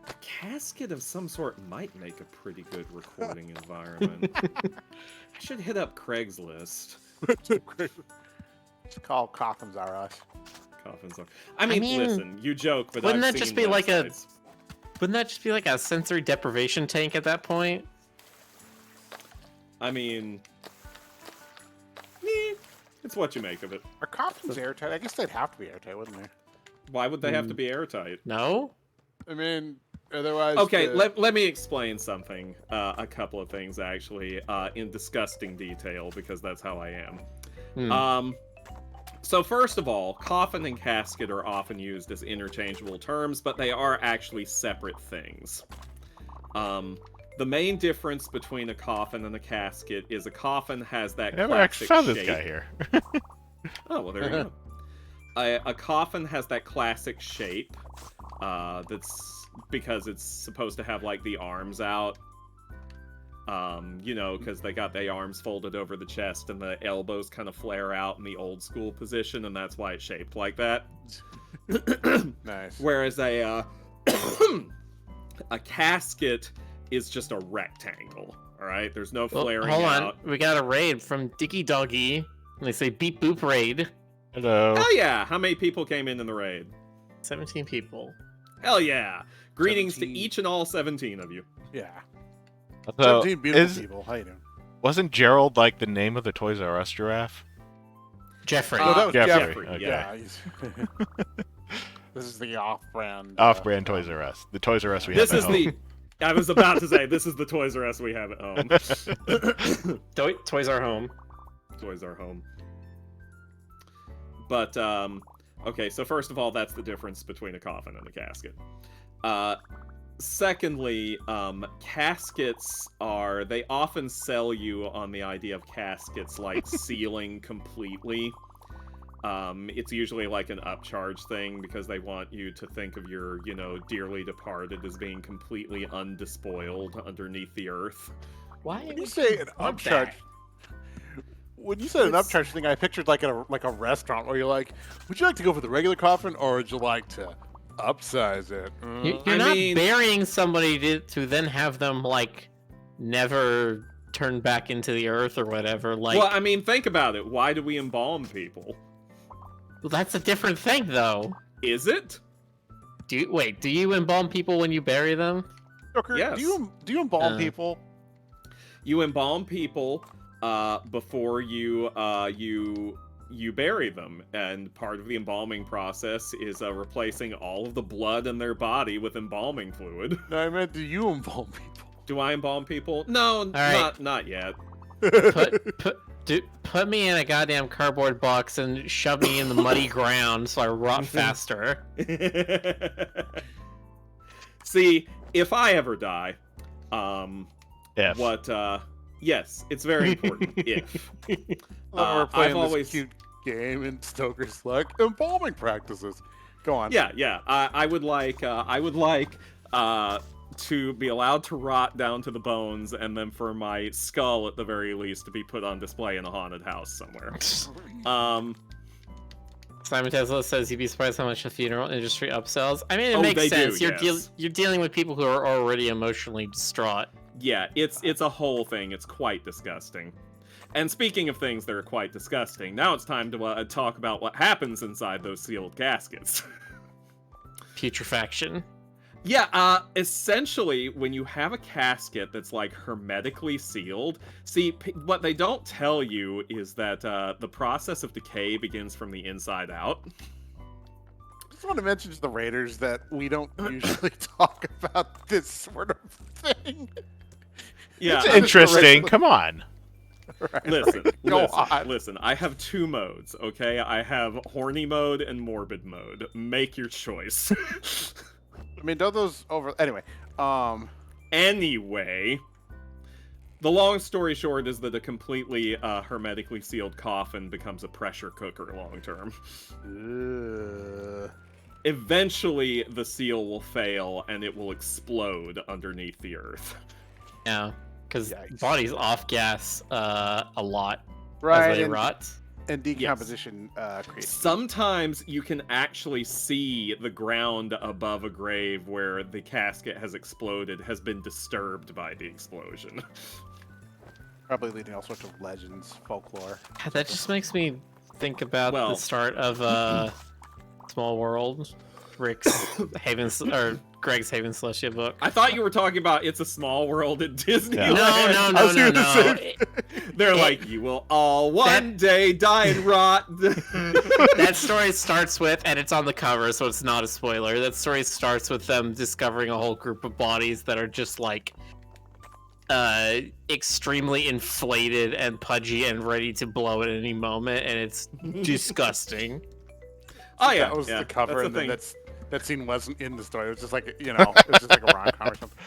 a casket of some sort might make a pretty good recording environment. I should hit up Craigslist. It's called Coffins R Us. Coffins are... I mean, listen, you joke, but wouldn't I've that just seen be like websites. Wouldn't that just be like a sensory deprivation tank at that point? I mean, it's what you make of it. Are coffins airtight? I guess they'd have to be airtight, wouldn't they? Why would they have to be airtight? No? I mean, otherwise. Okay, let me explain something. A couple of things, actually, in disgusting detail, because that's how I am. So first of all, coffin and casket are often used as interchangeable terms, but they are actually separate things. The main difference between a coffin and a casket is a coffin has that I never classic actually found shape. this guy here. Oh, well, there you go. A coffin has that classic shape. That's because it's supposed to have, like, the arms out. You know, because they got their arms folded over the chest and the elbows kind of flare out in the old school position, and that's why it's shaped like that. Nice. Whereas a casket is just a rectangle. All right, there's no flaring hold out. on, we got a raid from Dicky Doggy. And they say beep boop raid. Hello. Hell yeah! How many people came in the raid? 17 people. Hell yeah! Greetings 17. to each and all 17 of you. Yeah. So, 17 beautiful people. How you doing? wasn't Gerald like the name of the Toys R Us giraffe? Jeffrey. No, that was Jeffrey, Jeffrey. okay. Yeah. This is the off-brand. Off-brand Toys R Us. The Toys R Us we This have is at home. I was about to say, this is the Toys R Us we have at home. Toys are home. Toys are home. But, okay, so first of all, that's the difference between a coffin and a casket. Secondly, caskets they often sell you on the idea of caskets like sealing completely. It's usually like an upcharge thing because they want you to think of your, dearly departed as being completely undespoiled underneath the earth. Why? When you say an upcharge, when you said an upcharge thing, I pictured like a restaurant where you're like, would you like to go for the regular coffin or would you like to upsize it? You're not burying somebody to then have them like never turn back into the earth or whatever. Like, Well, I mean, think about it. Why do we embalm people? well, that's a different thing, though. Is it? Do you embalm people when you bury them? Joker, Yes. do you embalm people? You embalm people before you bury them, and part of the embalming process is replacing all of the blood in their body with embalming fluid. No, I meant, do you embalm people? Do I embalm people? No, right. not yet. Put me in a goddamn cardboard box and shove me in the muddy ground so I rot faster. See, if I ever die, If. yes, it's very important. If We're playing I've this always cute game in Stoker's Luck. Embalming practices. Go on. Yeah. I would like to be allowed to rot down to the bones, and then for my skull, at the very least, to be put on display in a haunted house somewhere. Simon Tesla says you'd be surprised how much the funeral industry upsells. I mean, it Oh, makes they sense. do, You're yes. you're dealing with people who are already emotionally distraught. Yeah, it's a whole thing. It's quite disgusting. And speaking of things that are quite disgusting, now it's time to talk about what happens inside those sealed caskets. Putrefaction. Yeah, essentially, when you have a casket that's like hermetically sealed, see, what they don't tell you is that the process of decay begins from the inside out. I just want to mention to the Raiders that we don't usually talk about this sort of thing. Yeah, It's interesting. Come on. Right, listen, right. Go listen, on. listen. I have 2 modes, okay? I have horny mode and morbid mode. Make your choice. I mean, don't those over... Anyway, Anyway, the long story short is that a completely hermetically sealed coffin becomes a pressure cooker long term. Eventually, the seal will fail and it will explode underneath the earth. Yeah, because Yikes. bodies off gas a lot right, as they and, rot. and decomposition creates... Sometimes you can actually see the ground above a grave where the casket has exploded has been disturbed by the explosion. Probably leading all sorts of legends, folklore. Yeah, that just makes me think about Well- the start of Small World, Rick's Greg's Haven Celestia book. I thought you were talking about It's a Small World at Disney. Yeah. No. They're like, you will all one day die and rot. That story starts with, and it's on the cover, so it's not a spoiler. That story starts with them discovering a whole group of bodies that are just like extremely inflated and pudgy and ready to blow at any moment, and it's disgusting. Oh yeah, That was yeah, the cover, that's and the then thing. that scene wasn't in the story. It was just like, it was just like a rom-com or something.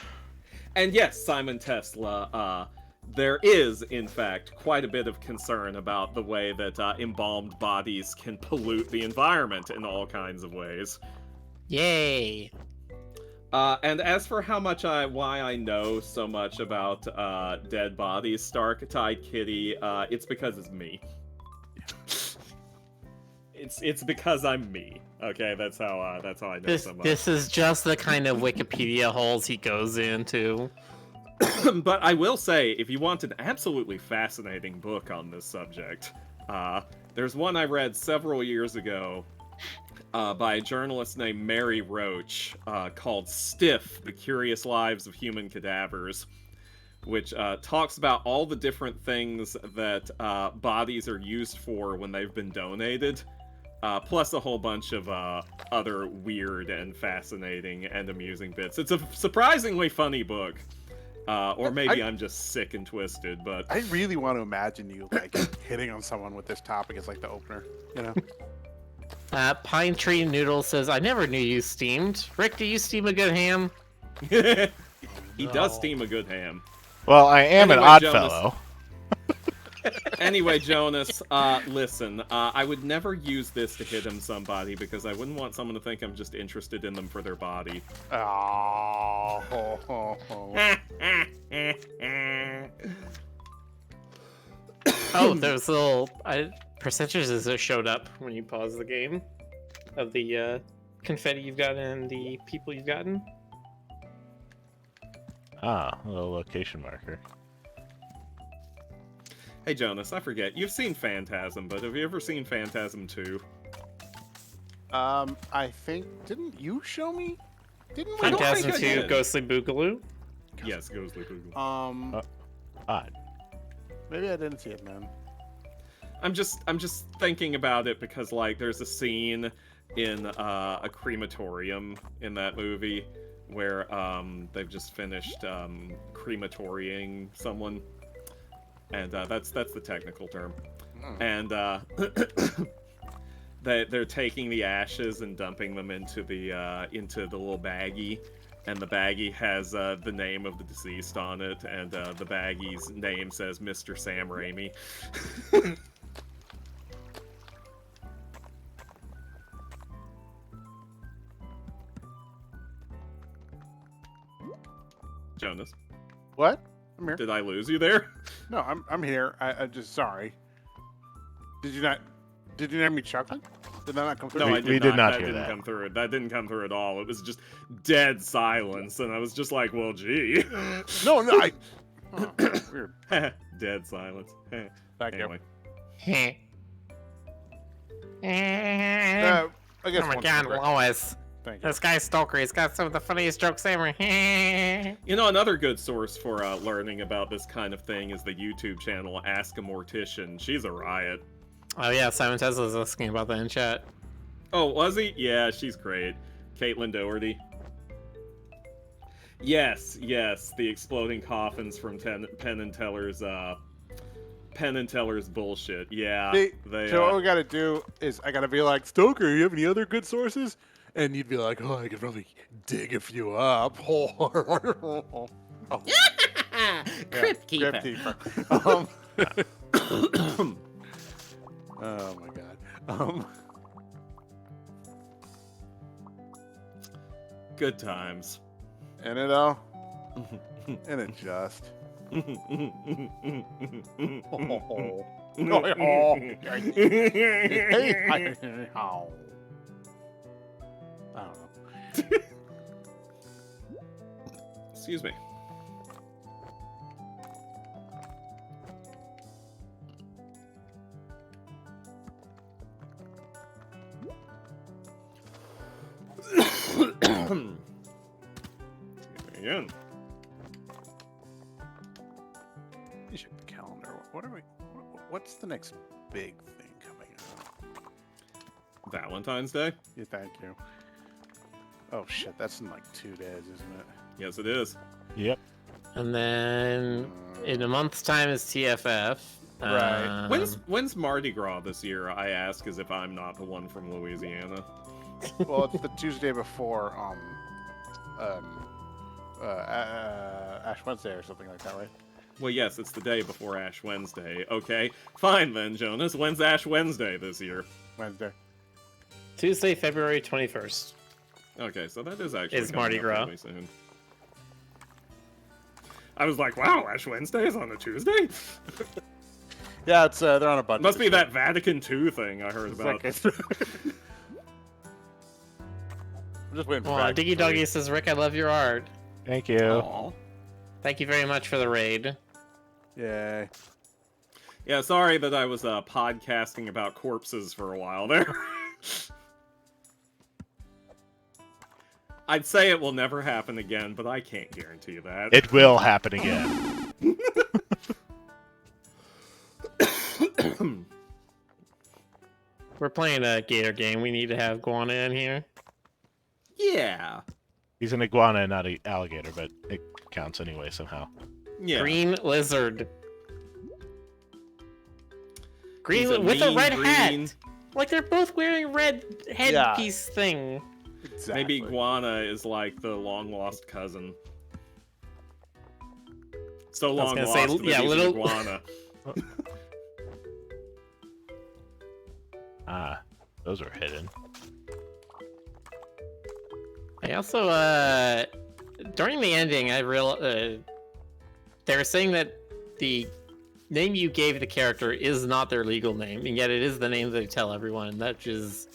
And yes, Simon Tesla, there is, in fact, quite a bit of concern about the way that embalmed bodies can pollute the environment in all kinds of ways. Yay. And as for why I know so much about dead bodies, Stark-Tide Kitty, it's because it's me. It's because I'm me. Okay, that's how I know so much. This is just the kind of Wikipedia holes he goes into. But I will say, if you want an absolutely fascinating book on this subject, there's one I read several years ago by a journalist named Mary Roach called Stiff, The Curious Lives of Human Cadavers, which talks about all the different things that bodies are used for when they've been donated, plus a whole bunch of other weird and fascinating and amusing bits. It's a surprisingly funny book. Or maybe I'm just sick and twisted, but... I really want to imagine you, like, hitting on someone with this topic as, like, the opener, you know? Pine Tree Noodle says, I never knew you steamed. Rick, do you steam a good ham? He does steam a good ham. Well, I am Anyway, an odd Jonas. fellow. Anyway, Jonas, listen, I would never use this to hit on somebody because I wouldn't want someone to think I'm just interested in them for their body. Oh, Oh, there's little percentages that showed up when you pause the game of the confetti you've gotten and the people you've gotten. Ah, a little location marker. Hey, Jonas, I forget. You've seen Phantasm, but have you ever seen Phantasm 2? I think, didn't you show me? Didn't we? don't think Phantasm I 2 did. Ghostly Boogaloo. Yes, goes like Google. Odd. Maybe I didn't see it, man. I'm just thinking about it because, like, there's a scene in a crematorium in that movie where they've just finished crematoriating someone, and that's the technical term. And they're taking the ashes and dumping them into the little baggie, and the baggie has the name of the deceased on it, and the baggie's name says Mr. Sam Raimi. Jonas, What? I'm here. did I lose you there? No, I'm here. I just sorry. Did you not hear me chuckling? Did that not come through? No, We- I did we not. did not that hear didn't that. come through. That didn't come through at all. It was just dead silence, and I was just like, "Well, gee." No. I. Oh, weird. Dead silence. Thank Anyway. you. Oh I guess my once god, a break. Lois. Thank you. This guy Stoker, he's got some of the funniest jokes ever. You know, another good source for learning about this kind of thing is the YouTube channel Ask a Mortician. She's a riot. Oh yeah, Simon Tesla's asking about that in chat. Oh, was he? Yeah, she's great. Caitlin Doherty. Yes, the exploding coffins from Penn and Teller's bullshit. Yeah, See, they. so what we gotta do is I gotta be like, Stoker, you have any other good sources? And you'd be like, oh, I could probably dig a few up. Oh. Crypt Keeper. Crypt Keeper. Oh my god. Good times. And it all. And it just. I don't know. Excuse me. Again. You check the calendar. What's the next big thing coming up? Valentine's Day? Yeah, thank you. Oh shit, that's in like 2 days, isn't it? Yes, it is. Yep. And then in a month's time is TFF. Right. When's Mardi Gras this year? I ask as if I'm not the one from Louisiana. Well, it's the Tuesday before Ash Wednesday or something like that, right? Well, yes, it's the day before Ash Wednesday. Okay, fine then, Jonas. When's Ash Wednesday this year? Wednesday. Tuesday, February 21st. Okay, so that is actually It's coming Mardi up Gras. really soon. I was like, wow, Ash Wednesday is on a Tuesday? Yeah, it's they're on a bunch. Must be that Vatican II thing I heard It's about. like I'm just waiting for Well, Vatican Diggy Doggy says, Rick, I love your art. Thank you. Aw. Thank you very much for the raid. Yay. Yeah, sorry that I was podcasting about corpses for a while there. I'd say it will never happen again, but I can't guarantee that. It will happen again. We're playing a Gator game. We need to have Guana in here. Yeah. He's an iguana, not an alligator, but it counts anyway somehow. Yeah. Green lizard. Green He's a with a mean red green- hat. Like they're both wearing red headpiece thing. Exactly. Maybe Iguana is like the long lost cousin. So was long gonna lost, say, that yeah, he's an little- iguana. Ah, those were hidden. I also, during the ending, I realized they were saying that the name you gave the character is not their legal name, and yet it is the name they tell everyone, which is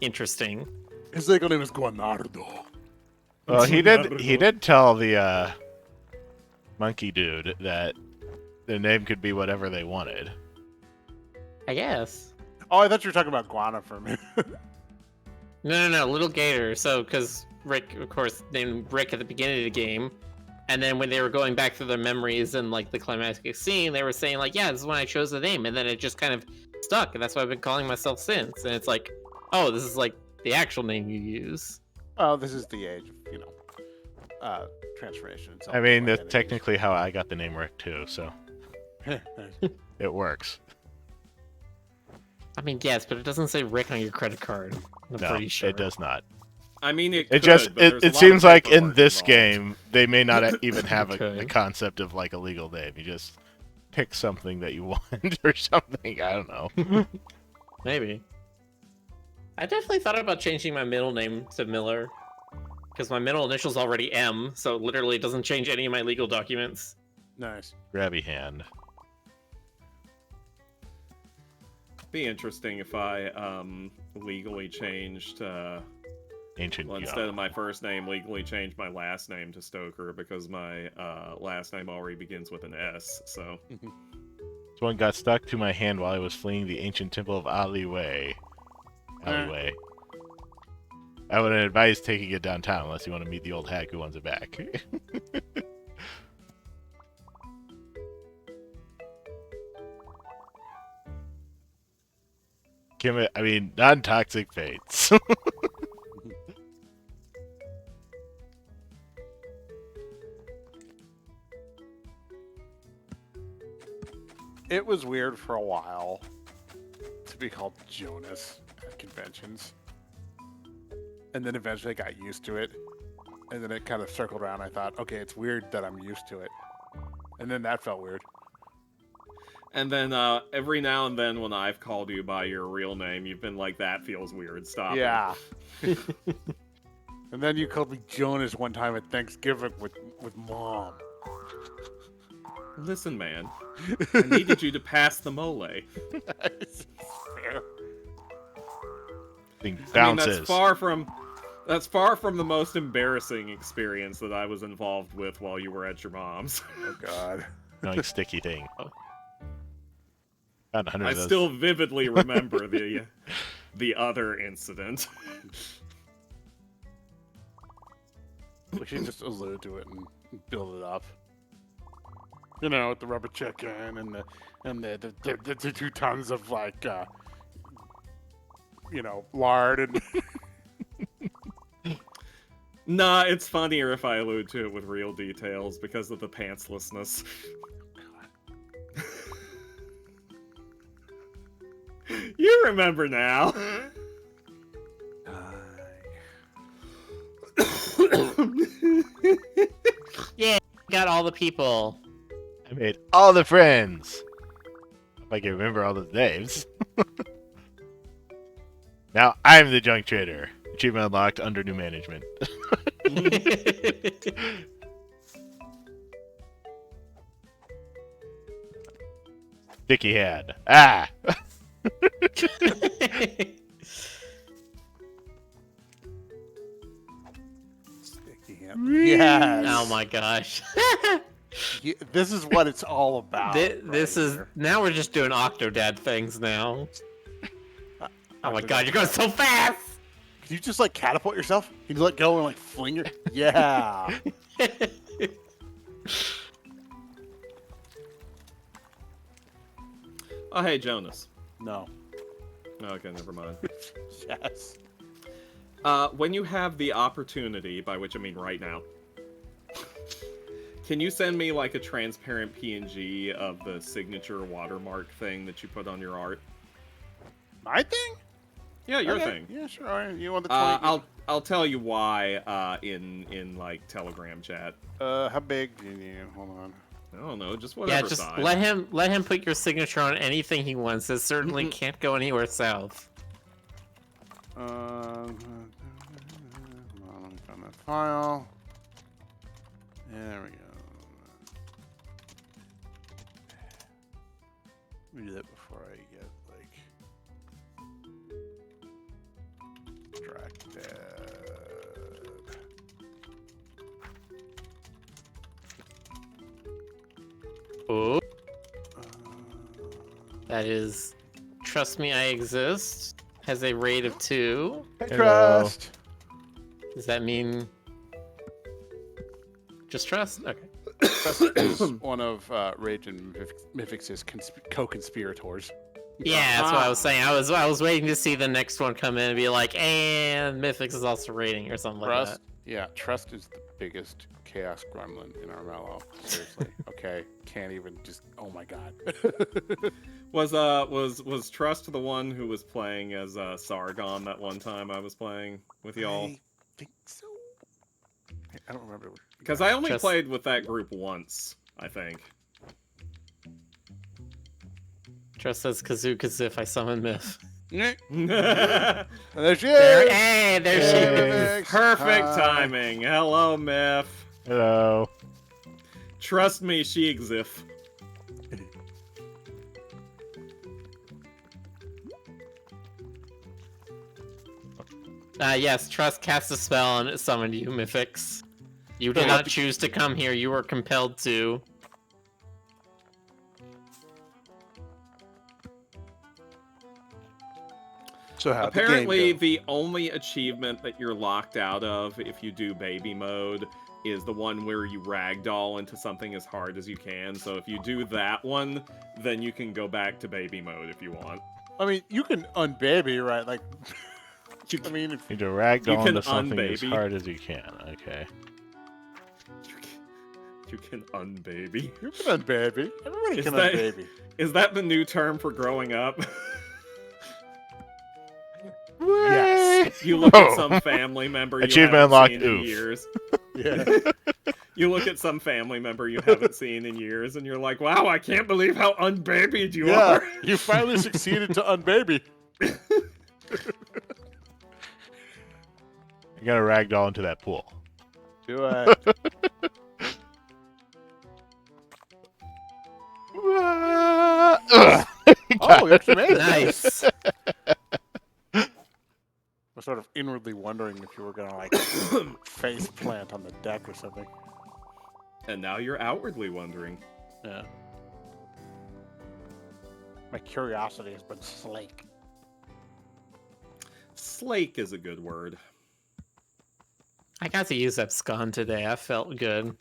interesting. His legal name is Guanardo. Well, he did tell the monkey dude that the name could be whatever they wanted. I guess. Oh, I thought you were talking about Guana for a minute. No, Little Gator. So, because Rick, of course, named Rick at the beginning of the game, and then when they were going back through their memories and like the climactic scene, they were saying like, "Yeah, this is when I chose the name," and then it just kind of stuck, and that's what I've been calling myself since. And it's like, oh, this is like the actual name you use. Oh, this is the age of, transformation. I mean, that's technically how I got the name Rick too, so it works. I mean, yes, but it doesn't say Rick on your credit card. I'm No, pretty sure. it does not. I mean, It could, just but there's a it lot seems of like in paperwork this involved. game they may not even have the Okay. concept of like a legal name. You just pick something that you want or something. I don't know. Maybe. I definitely thought about changing my middle name to Miller. Because my middle initial's already M, so it literally doesn't change any of my legal documents. Nice. Grabby hand. Be interesting if I legally changed. Ancient Well, instead of my first name, legally changed my last name to Stoker because my last name already begins with an S. So This one got stuck to my hand while I was fleeing the ancient temple of Alleyway. Alleyway. I would advise taking it downtown unless you want to meet the old hack who wants it back. I mean, non-toxic fates. It was weird for a while to be called Jonas at conventions. And then eventually I got used to it. And then it kind of circled around. I thought, okay, it's weird that I'm used to it. And then that felt weird. and then every now and then when I've called you by your real name, you've been like, "That feels weird. Stop." Yeah. And then you called me Jonas one time at Thanksgiving with Mom. Listen, man. I needed you to pass the mole. Thing I mean, bounces. that's far from the most embarrassing experience that I was involved with while you were at your mom's. Oh, God. Annoying sticky thing. Got 100 I of those. still vividly remember the other incident. We should just allude to it and build it up. You know, with the rubber chicken and the 2 tons of like lard and Nah, it's funnier if I allude to it with real details because of the pantslessness. You remember now. Yeah, got all the people. I made all the friends. If I can remember all the names. Now I'm the junk trader. Achievement unlocked under new management. Sticky head. Ah! sticky hand. Yes. Oh my gosh. This is what it's all about. This right is here. now we're just doing Octodad things now. Oh my Octodad. god, you're going so fast! Can you just like catapult yourself? Can you let go and like fling your? Yeah. Oh, hey, Jonas. No. Okay, never mind. Yes. When you have the opportunity, by which I mean right now, can you send me like a transparent PNG of the signature watermark thing that you put on your art? My thing? Yeah, your Okay. thing. Yeah, sure. All right. You want the 20? I'll tell you why in like Telegram chat. How big do you need? Hold on. I don't know, just Yeah, whatever just size. let him put your signature on anything he wants. It certainly can't go anywhere south. Hold on, let me find that file. There we go. Let me do that before I get like distracted. Oh, that is, trust me, I exist. Has a rate of 2. Hey, Hello. trust. Does that mean just trust? Okay. Trust is one of Rage and Mythic's co-conspirators. Yeah, that's what I was saying. I was waiting to see the next one come in and be like, and Mythix is also rating or something like Trust, that. yeah, Trust is the biggest chaos gremlin in Armello. Seriously, okay, can't even just. Oh my god. Was Trust the one who was playing as Sargon that one time I was playing with y'all? think so. I don't remember. Because I only Just- played with that group once, I think. Just as Kazoo as if I summon Myth. And Perfect there she There, is. hey, there she is. timing. Hello, Myth. Hello. Trust me, she exists. Yes, Trust cast a spell and it summoned you, Mythix. You did not choose to come here, you were compelled to. So how Apparently, the game the only achievement that you're locked out of if you do baby mode is the one where you ragdoll into something as hard as you can. So if you do that one, then you can go back to baby mode if you want. I mean, you can unbaby, right? Like, I mean, if You need to ragdoll You can into something as unbaby. hard as you can. Okay. You can unbaby. you can unbaby. Everybody Is can that- unbaby. Is that the new term for growing up? Yes. You look at Oh. some family member you Achievement haven't unlocked, seen in oof. years. Yeah. You look at some family member you haven't seen in years, and you're like, "Wow, I can't believe how unbabied you Yeah. are." You finally succeeded to unbaby. You gotta ragdoll into that pool. Do it. Ugh. Oh, you actually made it. Nice. I was sort of inwardly wondering if you were gonna like face plant on the deck or something. And now you're outwardly wondering. Yeah. My curiosity has been slaked. Slake is a good word. I got to use Abscond today, I felt good.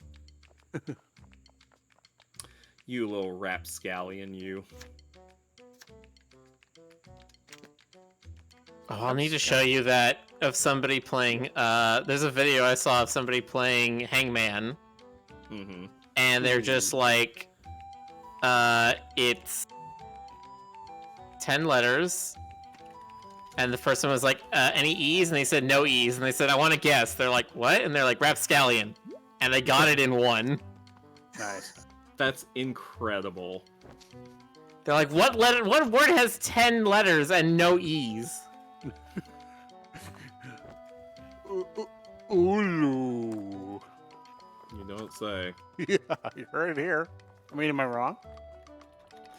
You little rapscallion, you. Oh, I'll need to show you that of somebody playing, there's a video I saw of somebody playing Hangman, Mm-hmm. and they're just like, it's 10 letters, and the person was like, any E's? And they said no E's, and they said, I want to guess. They're like, what? And they're like, Rapscallion. And they got it in one. Nice. That's incredible. They're like, what word has 10 letters and no E's? Ulu. You don't say. Yeah, you heard it here. I mean, am I wrong?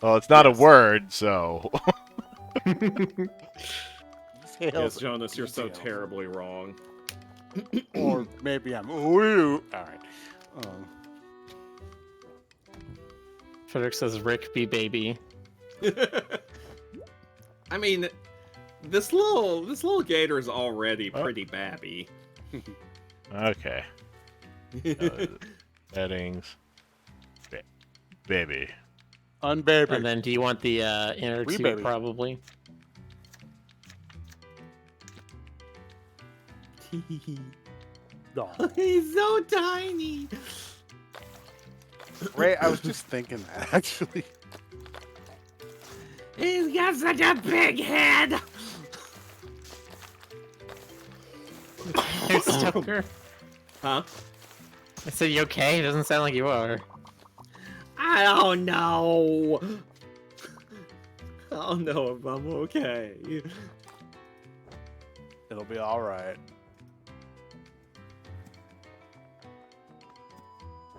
Well, it's not Yes. a word, so. Yes, Jonas, you're so terribly wrong. Or maybe I'm ulu. All right. Frederick says, Rick be baby. I mean, this little gator is already Oh. pretty babby. Okay. Settings. Baby. Unbaby. And then do you want the inner Wee tube, baby. probably? No. He's so tiny. Ray, I was just thinking that actually. He's got such a big head. Hey, Stoker. Huh? I said, you okay? It doesn't sound like you are. I don't know. I don't know if I'm okay. It'll be all right.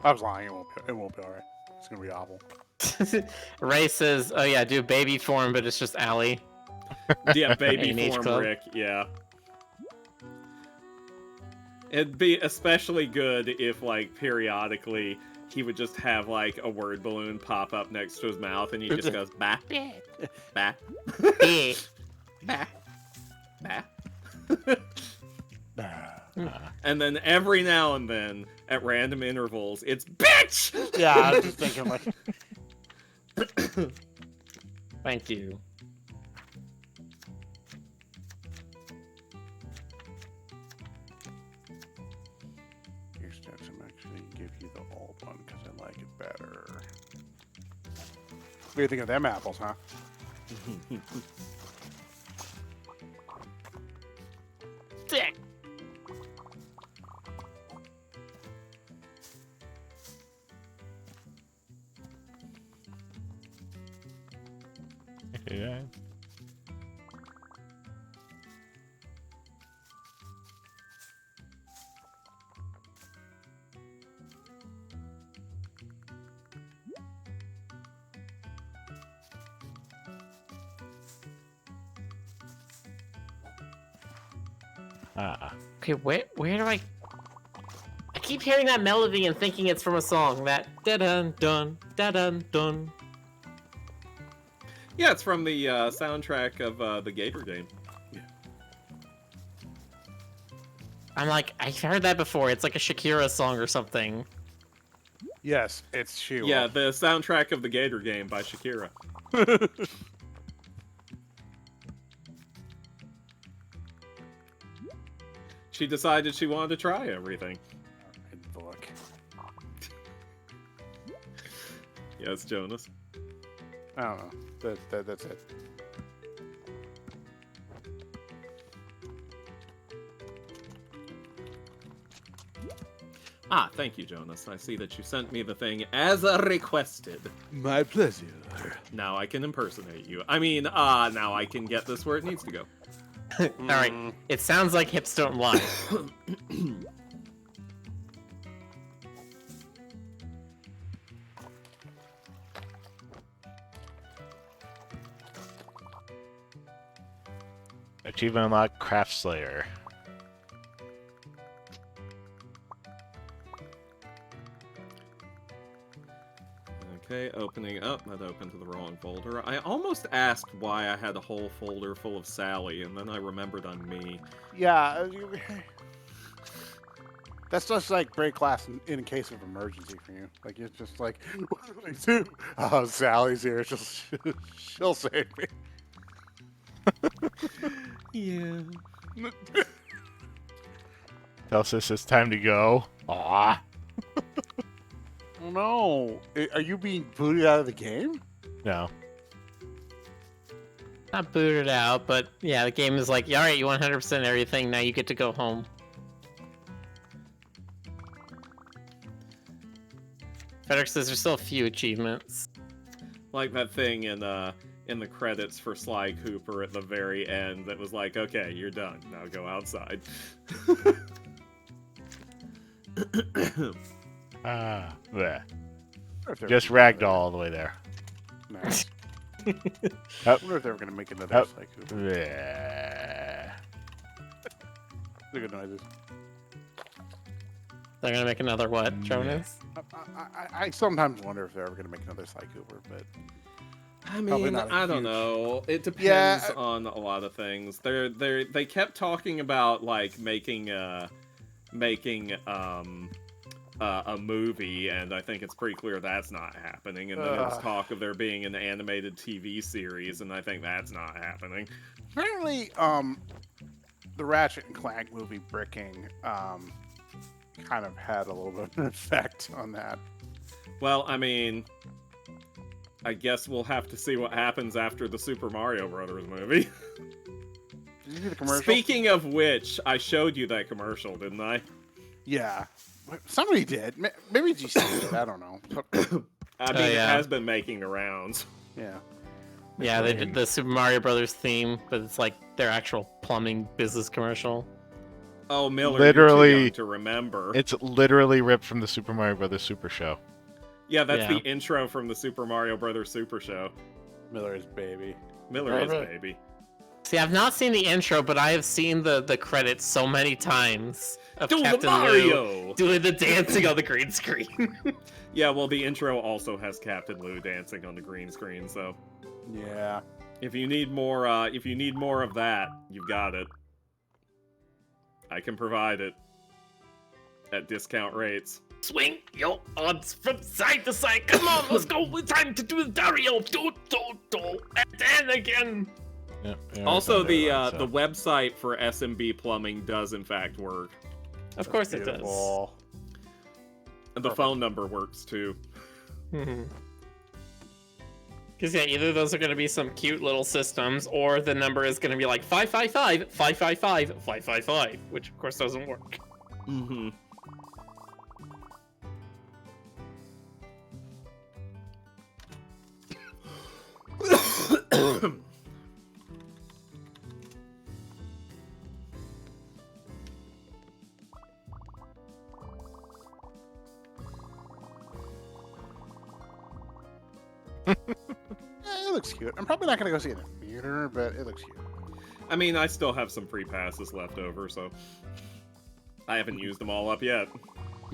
I was lying. It won't be all right. It's gonna be awful. Ray says, oh yeah, do baby form, but it's just Allie. Yeah, baby ANH form Club. Rick, yeah. It'd be especially good if, like, periodically he would just have, like, a word balloon pop up next to his mouth and he just goes, bah, bah, Eh. bah, bah. Nah. And then every now and then, at random intervals, it's bitch! Yeah, I was just thinking like, Thank you. here's next. I'm actually give you the old one because I like it better. What do you think of them apples, huh? Yeah. Ah. Okay, where do I keep hearing that melody and thinking it's from a song. That da dun dun da dun dun. Yeah, it's from the soundtrack of the Gator Game. I'm like, I've heard that before. It's like a Shakira song or something. Yes, it's Sheila. Yeah, the soundtrack of the Gator Game by Shakira. She decided she wanted to try everything. Look. Yes, Jonas. I don't know. That's it. Ah, thank you, Jonas. I see that you sent me the thing as requested. My pleasure. Now I can impersonate you. I mean, now I can get this where it needs to go. All right, it sounds like hips don't lie. Achievement unlocked, Craft Slayer. Okay, opening up. That opened to the wrong folder. I almost asked why I had a whole folder full of Sally, and then I remembered I'm me. Yeah. That's just like break class in case of emergency for you. Like, it's just like, what do I do? Oh, Sally's here. She'll save me. Yeah. Tells us it's time to go. Aw. Oh, no. Are you being booted out of the game? No. Not booted out, but yeah, the game is like, all right, you 100% everything. Now you get to go home. Frederick says there's still a few achievements. Like that thing in the credits for Sly Cooper at the very end that was like, okay, you're done. Now go outside. Ah. Bleh. Or if they're Just gonna make ragdoll all the way there. another- Nah. I Up. wonder if they were going to make another Up. Sly Cooper. Bleh. They're good noises. They're gonna make another what, Jonas? I sometimes wonder if they're ever going to make another Sly Cooper, but I Probably mean, not a I don't huge- know. It depends Yeah. on a lot of things. They kept talking about like making a movie, and I think it's pretty clear that's not happening. And then there's Ugh. talk of there being an animated TV series, and I think that's not happening. apparently, the Ratchet and Clank movie bricking kind of had a little bit of an effect on that. Well, I mean, I guess we'll have to see what happens after the Super Mario Brothers movie. Did you see the commercial? Speaking of which, I showed you that commercial, didn't I? Yeah. Somebody did. Maybe GC did. I don't know. I mean, it yeah. has been making the rounds. Yeah. Yeah, they did the Super Mario Brothers theme, but it's like their actual plumbing business commercial. Oh, Miller, Literally- you're too young to remember. It's literally ripped from the Super Mario Brothers Super Show. Yeah, that's Yeah. the intro from the Super Mario Brothers Super Show. Miller's baby. Miller is Right. baby. See, I've not seen the intro, but I have seen the credits so many times of Do the Captain Lou Mario! doing the dancing on the green screen. Yeah, well, the intro also has Captain Lou dancing on the green screen. So Yeah. if you need more of that, you've got it. I can provide it at discount rates. Swing your arms from side to side. Come on, let's go. It's time to do the Dario. Do, and then again. Yep, yeah, Also, I've done the that, so. the website for SMB Plumbing does in fact work. Of course it does. Beautiful. And the phone number works too. Because yeah, either those are going to be some cute little systems, or the number is going to be like 555 555 555, which of course doesn't work. Mm-hmm. It looks cute. I'm probably not gonna go see it in the theater, but it looks cute. I mean, I still have some free passes left over, so I haven't used them all up yet.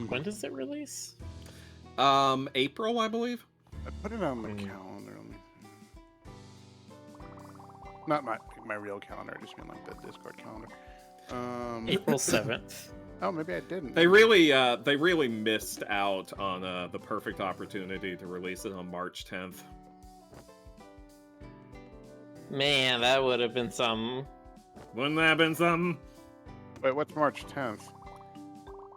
When does it release? April, I believe. I put it on the calendar. Let me see. Not my real calendar. I just mean like the Discord calendar. April 7th. Oh, maybe I didn't. They really missed out on the perfect opportunity to release it on March 10th. Man, that would have been some. Wouldn't that have been something? Wait, what's March 10th?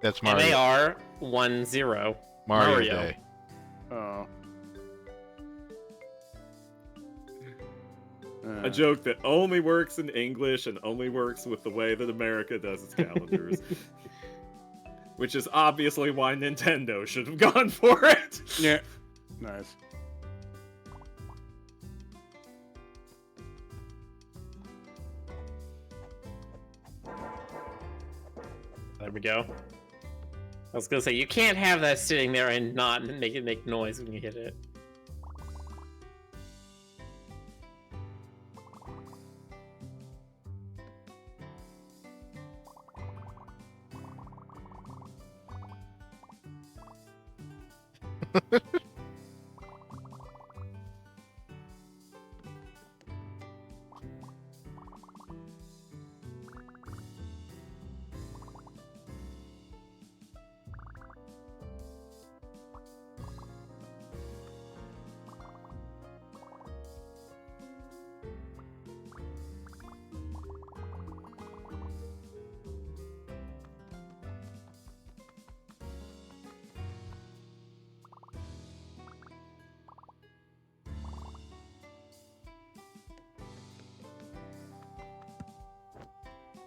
That's Mario. MAR 10. Mario Mario. Day. Oh. A joke that only works in English and only works with the way that America does its calendars. Which is obviously why Nintendo should have gone for it. Yeah. Nice. There we go. I was gonna say, you can't have that sitting there and not make it make noise when you hit it.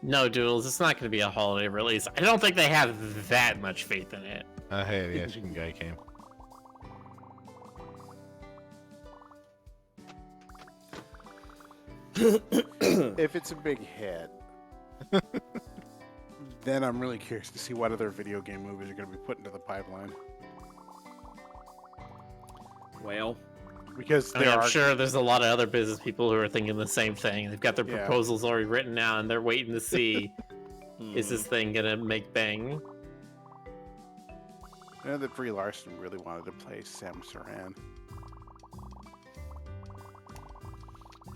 No, Doodles, it's not going to be a holiday release. I don't think they have that much faith in it. Hey, the Asian guy came. If it's a big hit, then I'm really curious to see what other video game movies are going to be put into the pipeline. Well, Because I mean, there I'm are sure there's a lot of other business people who are thinking the same thing. They've got their Yeah. proposals already written out, and they're waiting to see is hmm. this thing gonna make bang? I know that Brie Larson really wanted to play Sam Saran.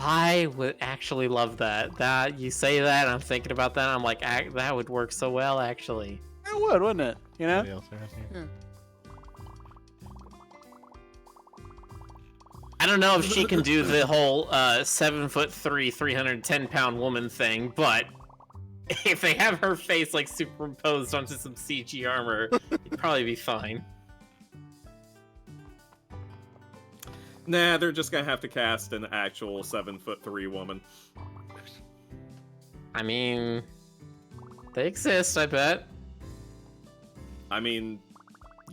I would actually love that. That you say that, and I'm thinking about that. I'm like, that would work so well, actually. It would, wouldn't it? You know? Anybody else interesting? Yeah. I don't know if she can do the whole 7'3", 310-pound woman thing, but if they have her face like superimposed onto some CG armor, it'd probably be fine. Nah, they're just gonna have to cast an actual 7'3" woman. I mean, they exist, I bet. I mean,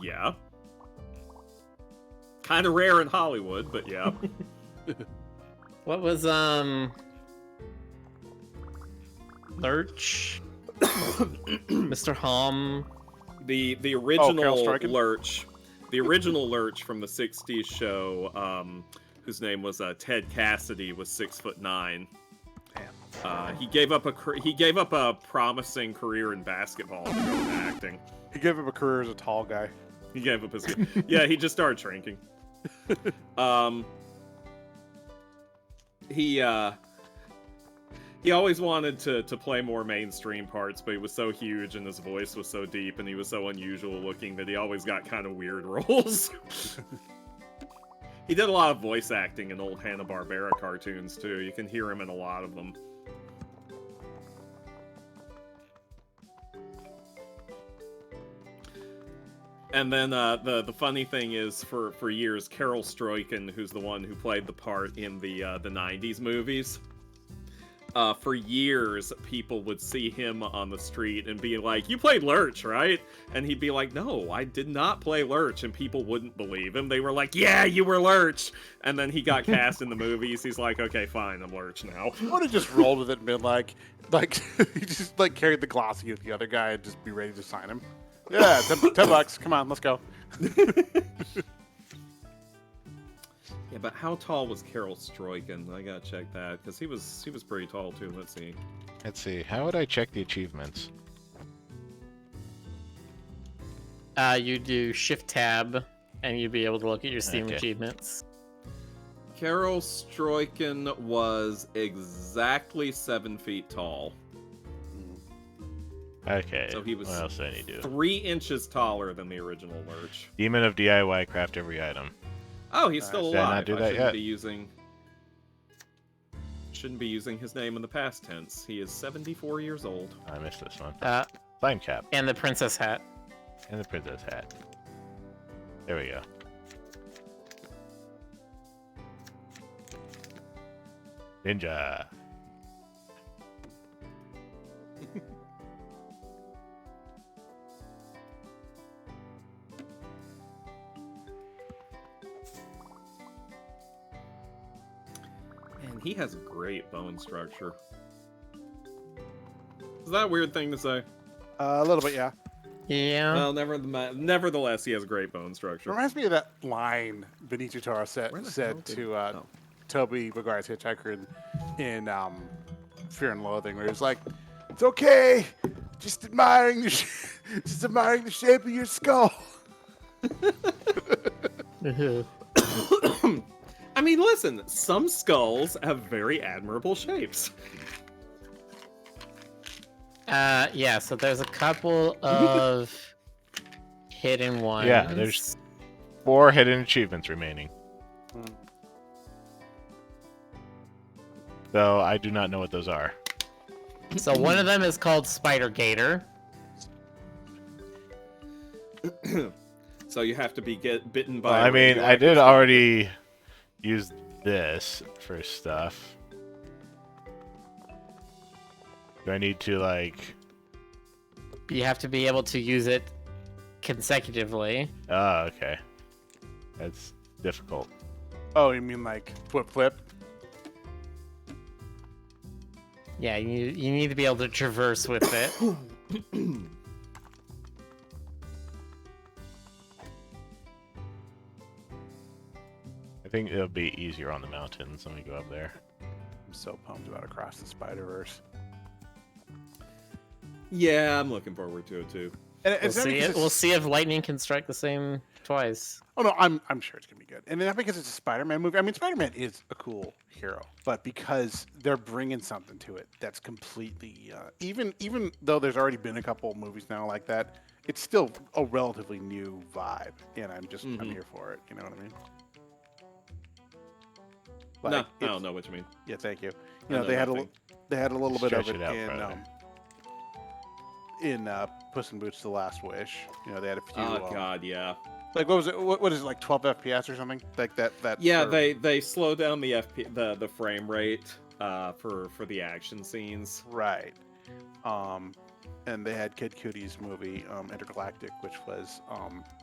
yeah. Kind of rare in Hollywood, but yeah. What was Lurch? Mr. Hom? The Carol original Struyken? Lurch, the original Lurch from the '60s show, whose name was Ted Cassidy, was 6'9". He gave up a promising career in basketball to go into acting. He gave up a career as a tall guy. He gave up his yeah. He just started shrinking. He always wanted to play more mainstream parts, but he was so huge and his voice was so deep and he was so unusual looking that he always got kind of weird roles. He did a lot of voice acting in old Hanna-Barbera cartoons too. You can hear him in a lot of them. And then the funny thing is, for years, Carol Struyken, who's the one who played the part in the '90s movies, for years, people would see him on the street and be like, "You played Lurch, right?" And he'd be like, "No, I did not play Lurch," and people wouldn't believe him. They were like, "Yeah, you were Lurch." And then he got cast in the movies. He's like, "Okay, fine, I'm Lurch now." I would have just rolled with it and been like he just like carried the glossy with the other guy and just be ready to sign him. Yeah, $10. Come on, let's go. Yeah, but how tall was Carol Stroiken? I gotta check that because he was pretty tall too. Let's see. Let's see. How would I check the achievements? You do Shift Tab, and you'd be able to look at your Steam Okay. achievements. Carol Stroiken was exactly 7 feet tall. Okay. So he was What else do I need to do? 3 inches taller than the original Lurch. Demon of DIY, craft every item. Oh, he's still Did I alive. not do that shouldn't yet? be using. Shouldn't be using his name in the past tense. He is 74 years old. I missed this one. And Slime cap the princess hat. and the princess hat. There we go. Ninja. Man, he has great bone structure. Is that a weird thing to say? A little bit, yeah. Yeah. Well, nevertheless, he has great bone structure. Reminds me of that line Benicio Toro said Where the hell said did- to oh. Toby Maguire's Hitchhiker in Fear and Loathing, where he was like, "It's okay, just admiring the just admiring the shape of your skull." I mean, listen, some skulls have very admirable shapes. Yeah, so there's a couple of hidden ones. Yeah, there's 4 hidden achievements remaining. Though I do not know what those are. So one of them is called Spider Gator. So you have to be bitten by. Well, a I mean, I radioactive did spider. already use this for stuff. Do I need to, like... You have to be able to use it consecutively. Oh, okay. That's difficult. Oh, you mean like flip? Yeah, you need to be able to traverse with it. I think it'll be easier on the mountains. Let me go up there. I'm so pumped about Across the Spider-Verse. Yeah, I'm looking forward to it too. And We'll it's not see because it. it's- We'll see if lightning can strike the same twice. Oh no, I'm sure it's gonna be good, and not because it's a Spider-Man movie. I mean, Spider-Man is a cool hero, but because they're bringing something to it that's completely even though there's already been a couple movies now like that, it's still a relatively new vibe, and I'm Mhm. here for it. You know what I mean? No, Like, I don't it's- know what you mean. Yeah, thank you. I You know, know they had nothing. they had a little bit of Stretch it it out in Puss in Boots: The Last Wish. You know, they had a few. Oh God, yeah. Like what was it? What is it, like 12 FPS or something? Like that. Yeah, sort of- they slow down the the frame rate for the action scenes. Right. And they had Kid Cudi's movie Intergalactic, which was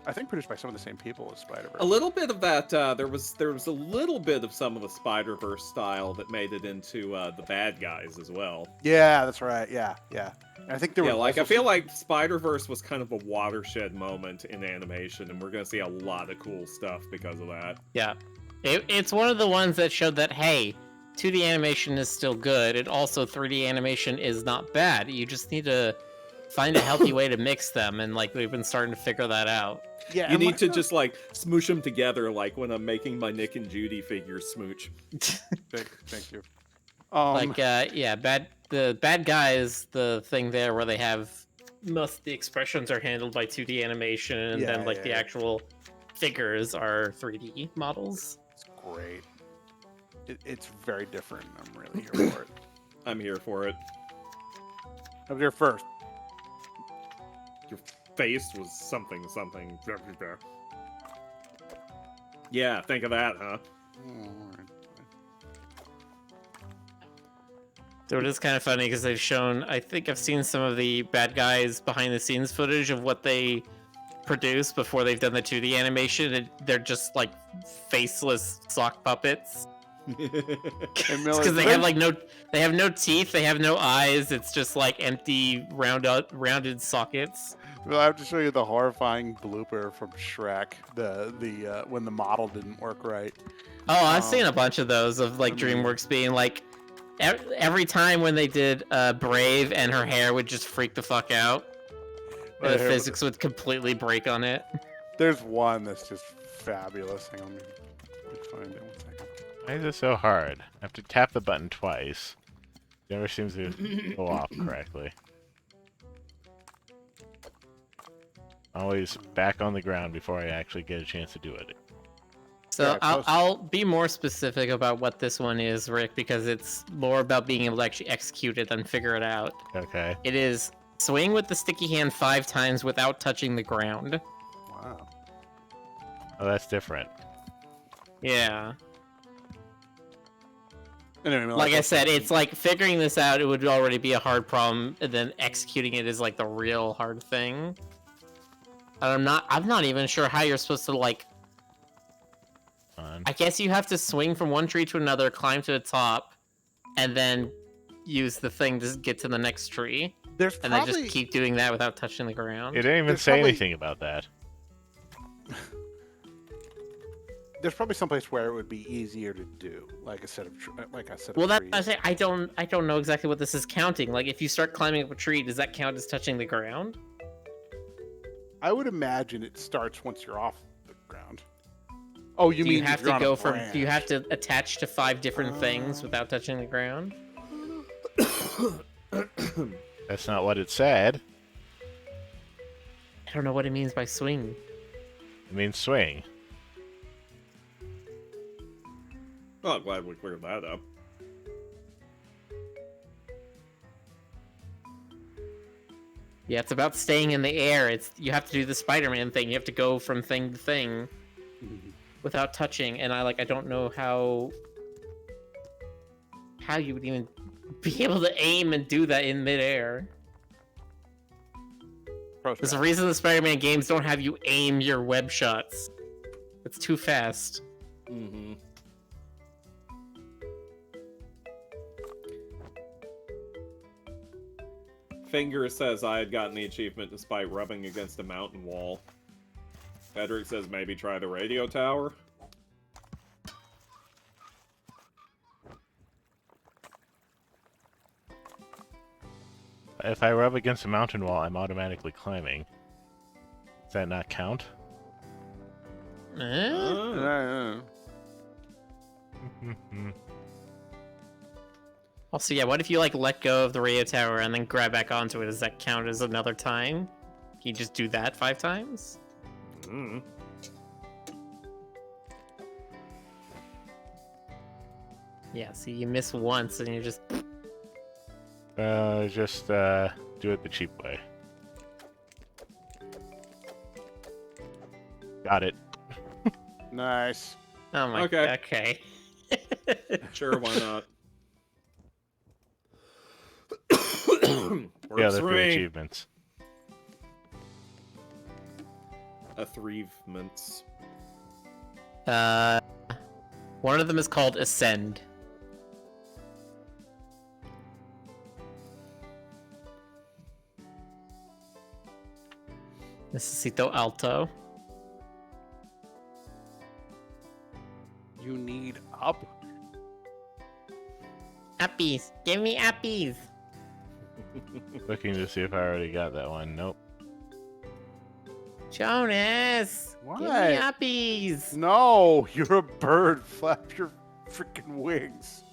I think produced by some of the same people as Spider-Verse. A little bit of that. There was a little bit of some of the Spider-Verse style that made it into the bad guys as well. Yeah, that's right. Yeah. And I think there Yeah, was like I also feel some- like Spider-Verse was kind of a watershed moment in animation, and we're gonna see a lot of cool stuff because of that. Yeah, it's one of the ones that showed that hey, 2D animation is still good, and also 3D animation is not bad. You just need to find a healthy way to mix them, and like we've been starting to figure that out. Yeah, You and need to my- just like smoosh them together, like when I'm making my Nick and Judy figures smooch. Thank you. The bad guys, the thing there where they have most of the expressions are handled by 2D animation, and Yeah, then like the yeah. actual figures are 3D models. It's great. It's very different. I'm really here for it. I'm here for it. I was here first. Your face was something. Yeah, think of that, huh? So it is kind of funny because they've shown. I think I've seen some of the bad guys behind the scenes footage of what they produce before they've done the 2D animation, and they're just like faceless sock puppets. Because they have like they have no teeth, they have no eyes. It's just like empty, rounded sockets. Well, I have to show you the horrifying blooper from Shrek. The when the model didn't work right. Oh, I've seen a bunch of those of like DreamWorks being like, every time when they did Brave and her hair would just freak the fuck out. The physics would completely break on it. There's one that's just fabulous. Hang on, let me find it 1 second. Why is it so hard? I have to tap the button twice. It never seems to go off correctly. Always back on the ground before I actually get a chance to do it. So Yeah, I'll be more specific about what this one is, Rick, because it's more about being able to actually execute it than figure it out. Okay. It is swing with the sticky hand 5 times without touching the ground. Wow. Oh, that's different. Yeah. Anyway, Like I said, it's like figuring this out, it would already be a hard problem, and then executing it is like the real hard thing. And I'm not even sure how you're supposed to like, I guess you have to swing from one tree to another, climb to the top, and then use the thing to get to the next tree. There's And probably, then just keep doing that without touching the ground. It didn't even There's say probably- anything about that. there's probably someplace where it would be easier to do, like a set of Well, that's trees. I say I don't know exactly what this is counting. Like, if you start climbing up a tree, does that count as touching the ground? I would imagine it starts once you're off the ground. Oh, you Do mean you have if you're to on a go from? Do you branch. have to attach to 5 different things without touching the ground? That's not what it said. I don't know what it means by swing. It means swing. Oh, glad we cleared that up. Yeah, it's about staying in the air. You have to do the Spider-Man thing. You have to go from thing to thing without touching. And I don't know how you would even be able to aim and do that in midair. There's a reason the Spider-Man games don't have you aim your web shots. It's too fast. Mm-hmm. Finger says I had gotten the achievement despite rubbing against a mountain wall. Pedrick says maybe try the radio tower. If I rub against a mountain wall, I'm automatically climbing. Does that not count? Eh? Also, yeah, what if you let go of the radio tower and then grab back onto it? Does that count as another time? Can you just do that 5 times? Mm. Yeah, see, you miss once and you just... Just do it the cheap way. Got it. Nice. Oh my... Okay. Okay. Sure, why not? Yeah, they're good achievements. Achievements. One of them is called Ascend. Necesito alto. You need up. Appies! Give me appies! Looking to see if I already got that one. Nope. Jonas! What? Give me appies! No, you're a bird. Flap your freaking wings.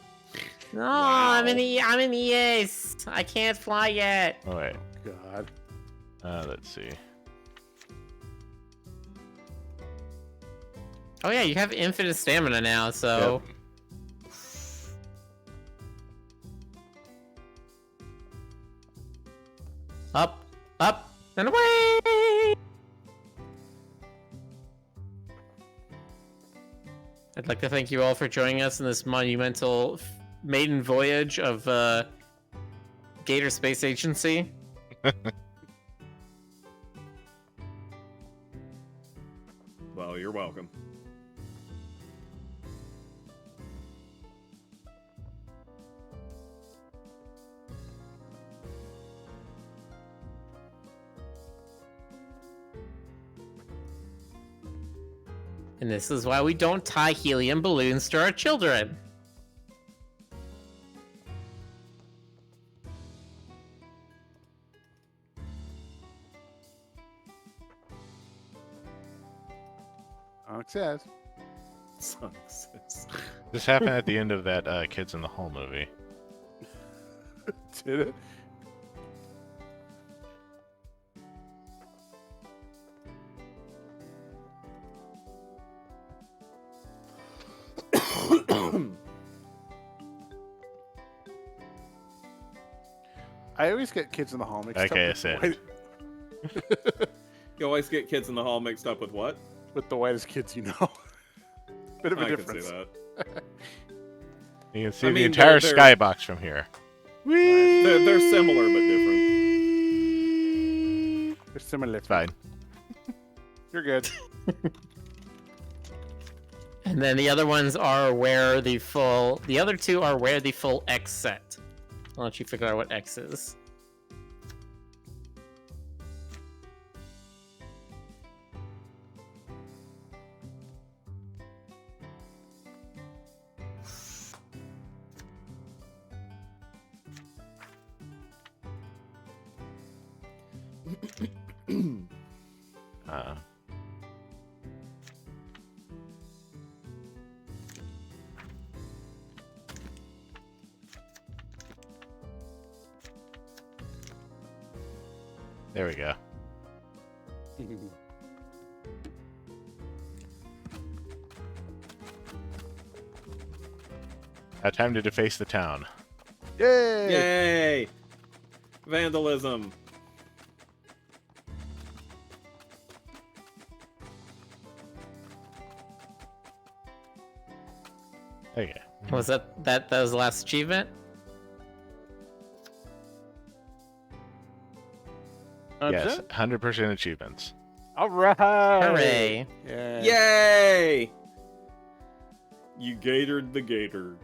No, Wow. I'm in the ace. I can't fly yet. Oh wait. God. Let's see. Oh yeah, you have infinite stamina now, so... Up, up, and away! I'd like to thank you all for joining us in this monumental maiden voyage of Gator Space Agency. Well, you're welcome. And this is why we don't tie helium balloons to our children. Onyx says. Sucks. This happened at the end of that Kids in the Hall movie. Did it? I always get Kids in the Hall mixed Okay, up that's it. You always get Kids in the Hall mixed up with what? with the whitest kids you know. Bit of a I can difference. see that. You can see I the mean, entire they're- skybox from here. They're similar but different. They're similar. It's fine. You're good. And then the other ones are where the full. The other two are where the full X set. I'll let you figure out what X is. Uh, there we go. Now time to deface the town. Yay! Yay! Vandalism. There you go. Was that was the last achievement? Yes, 100% achievements. All right. Hooray! Yeah. Yay! You gatored the gator.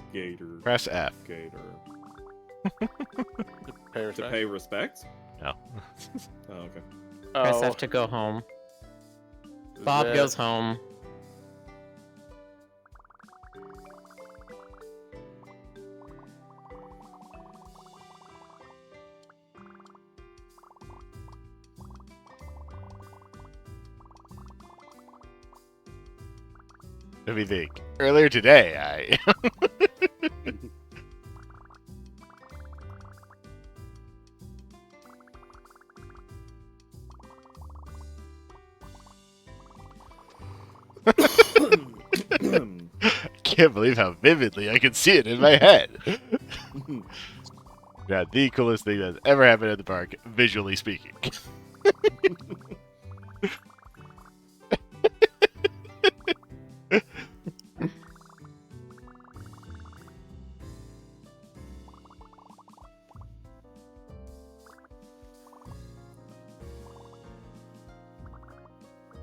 Press F. Gator. Pay To respect. pay respect? No. Oh, okay. Press Oh, F to go home. is Bob that- goes home. Let me think. Earlier today, I can't believe how vividly I can see it in my head. Yeah, the coolest thing that's ever happened at the park, visually speaking.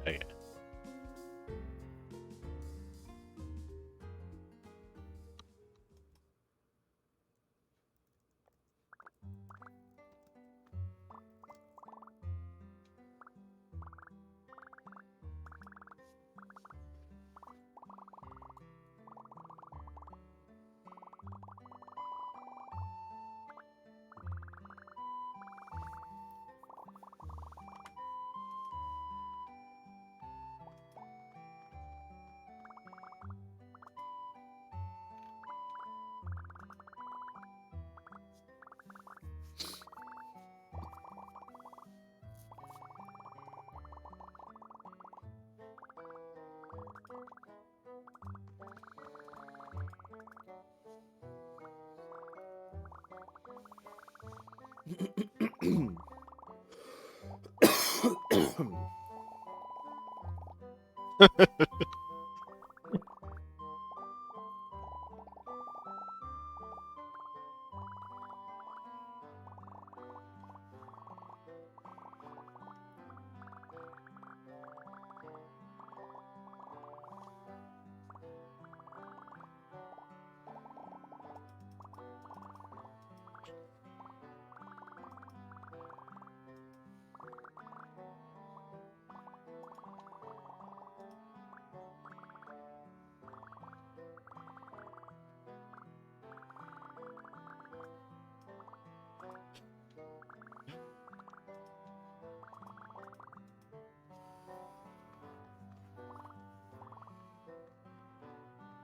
Okay.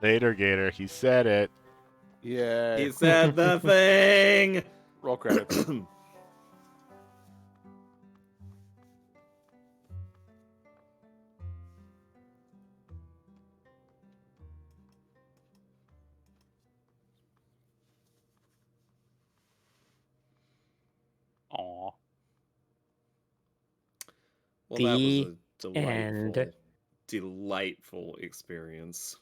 Later, Gator. He said it. Yeah. He said the thing. Roll credits. Aw. Well, that was The a delightful, end. delightful experience.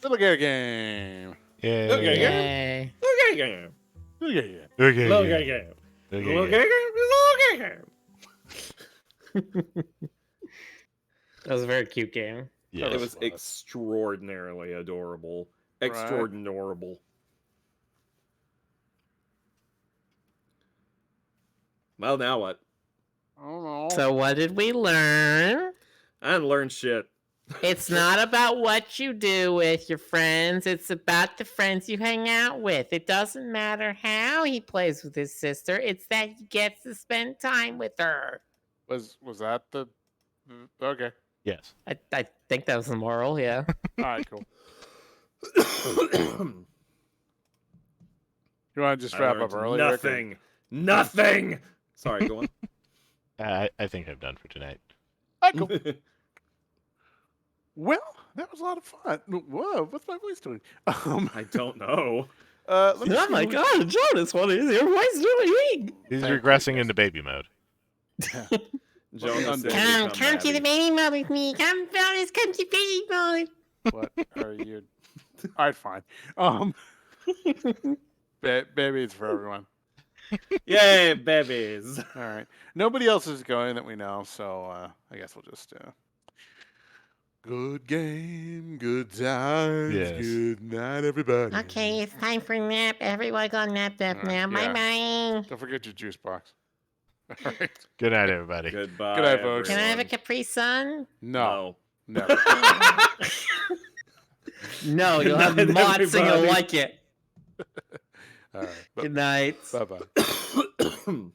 Lil Gator Game. Yeah. Okay, Yay. Okay, game. Lil Gator Game. Okay. Okay, yeah. game. Okay, Okay, yeah. game. Okay, game. That was a very cute game. Yes. It was was. extraordinarily adorable. Right. Extraordinarable. Well, now what? I don't know. So what did we learn? I didn't learn shit. It's not about what you do with your friends. It's about the friends you hang out with. It doesn't matter how he plays with his sister. It's that he gets to spend time with her. Was that the? Okay. Yes. I think that was the moral, yeah. All right. Cool. You want to just I wrap learned up early? Rick, or- Nothing. Nothing. Sorry, go on. I think I'm done for tonight. All right, cool. Well, that was a lot of fun. Whoa, what's my voice doing? I don't know. Let me Oh see my who we- god, Jonas, what is your voice doing? He's Thank you, regressing guys. into baby mode. Jonas Come, said Come, to come to the Abby. baby mode with me. Come, fellas, come to baby mode. What are you? All right, fine. Baby, it's for everyone. Yay, babies. All right. Nobody else is going that we know, so I guess we'll just. Good game, good times, Yes. good night, everybody. Okay, it's time for nap. Everyone go nap Alright, now. yeah. Bye-bye. Don't forget your juice box. All right. Good night, everybody. Goodbye. Good night, folks. Can I have a everyone. Capri Sun? No, never. No, you'll Good have night, mods and you'll everybody. like it. All right. Good night. Bye bye.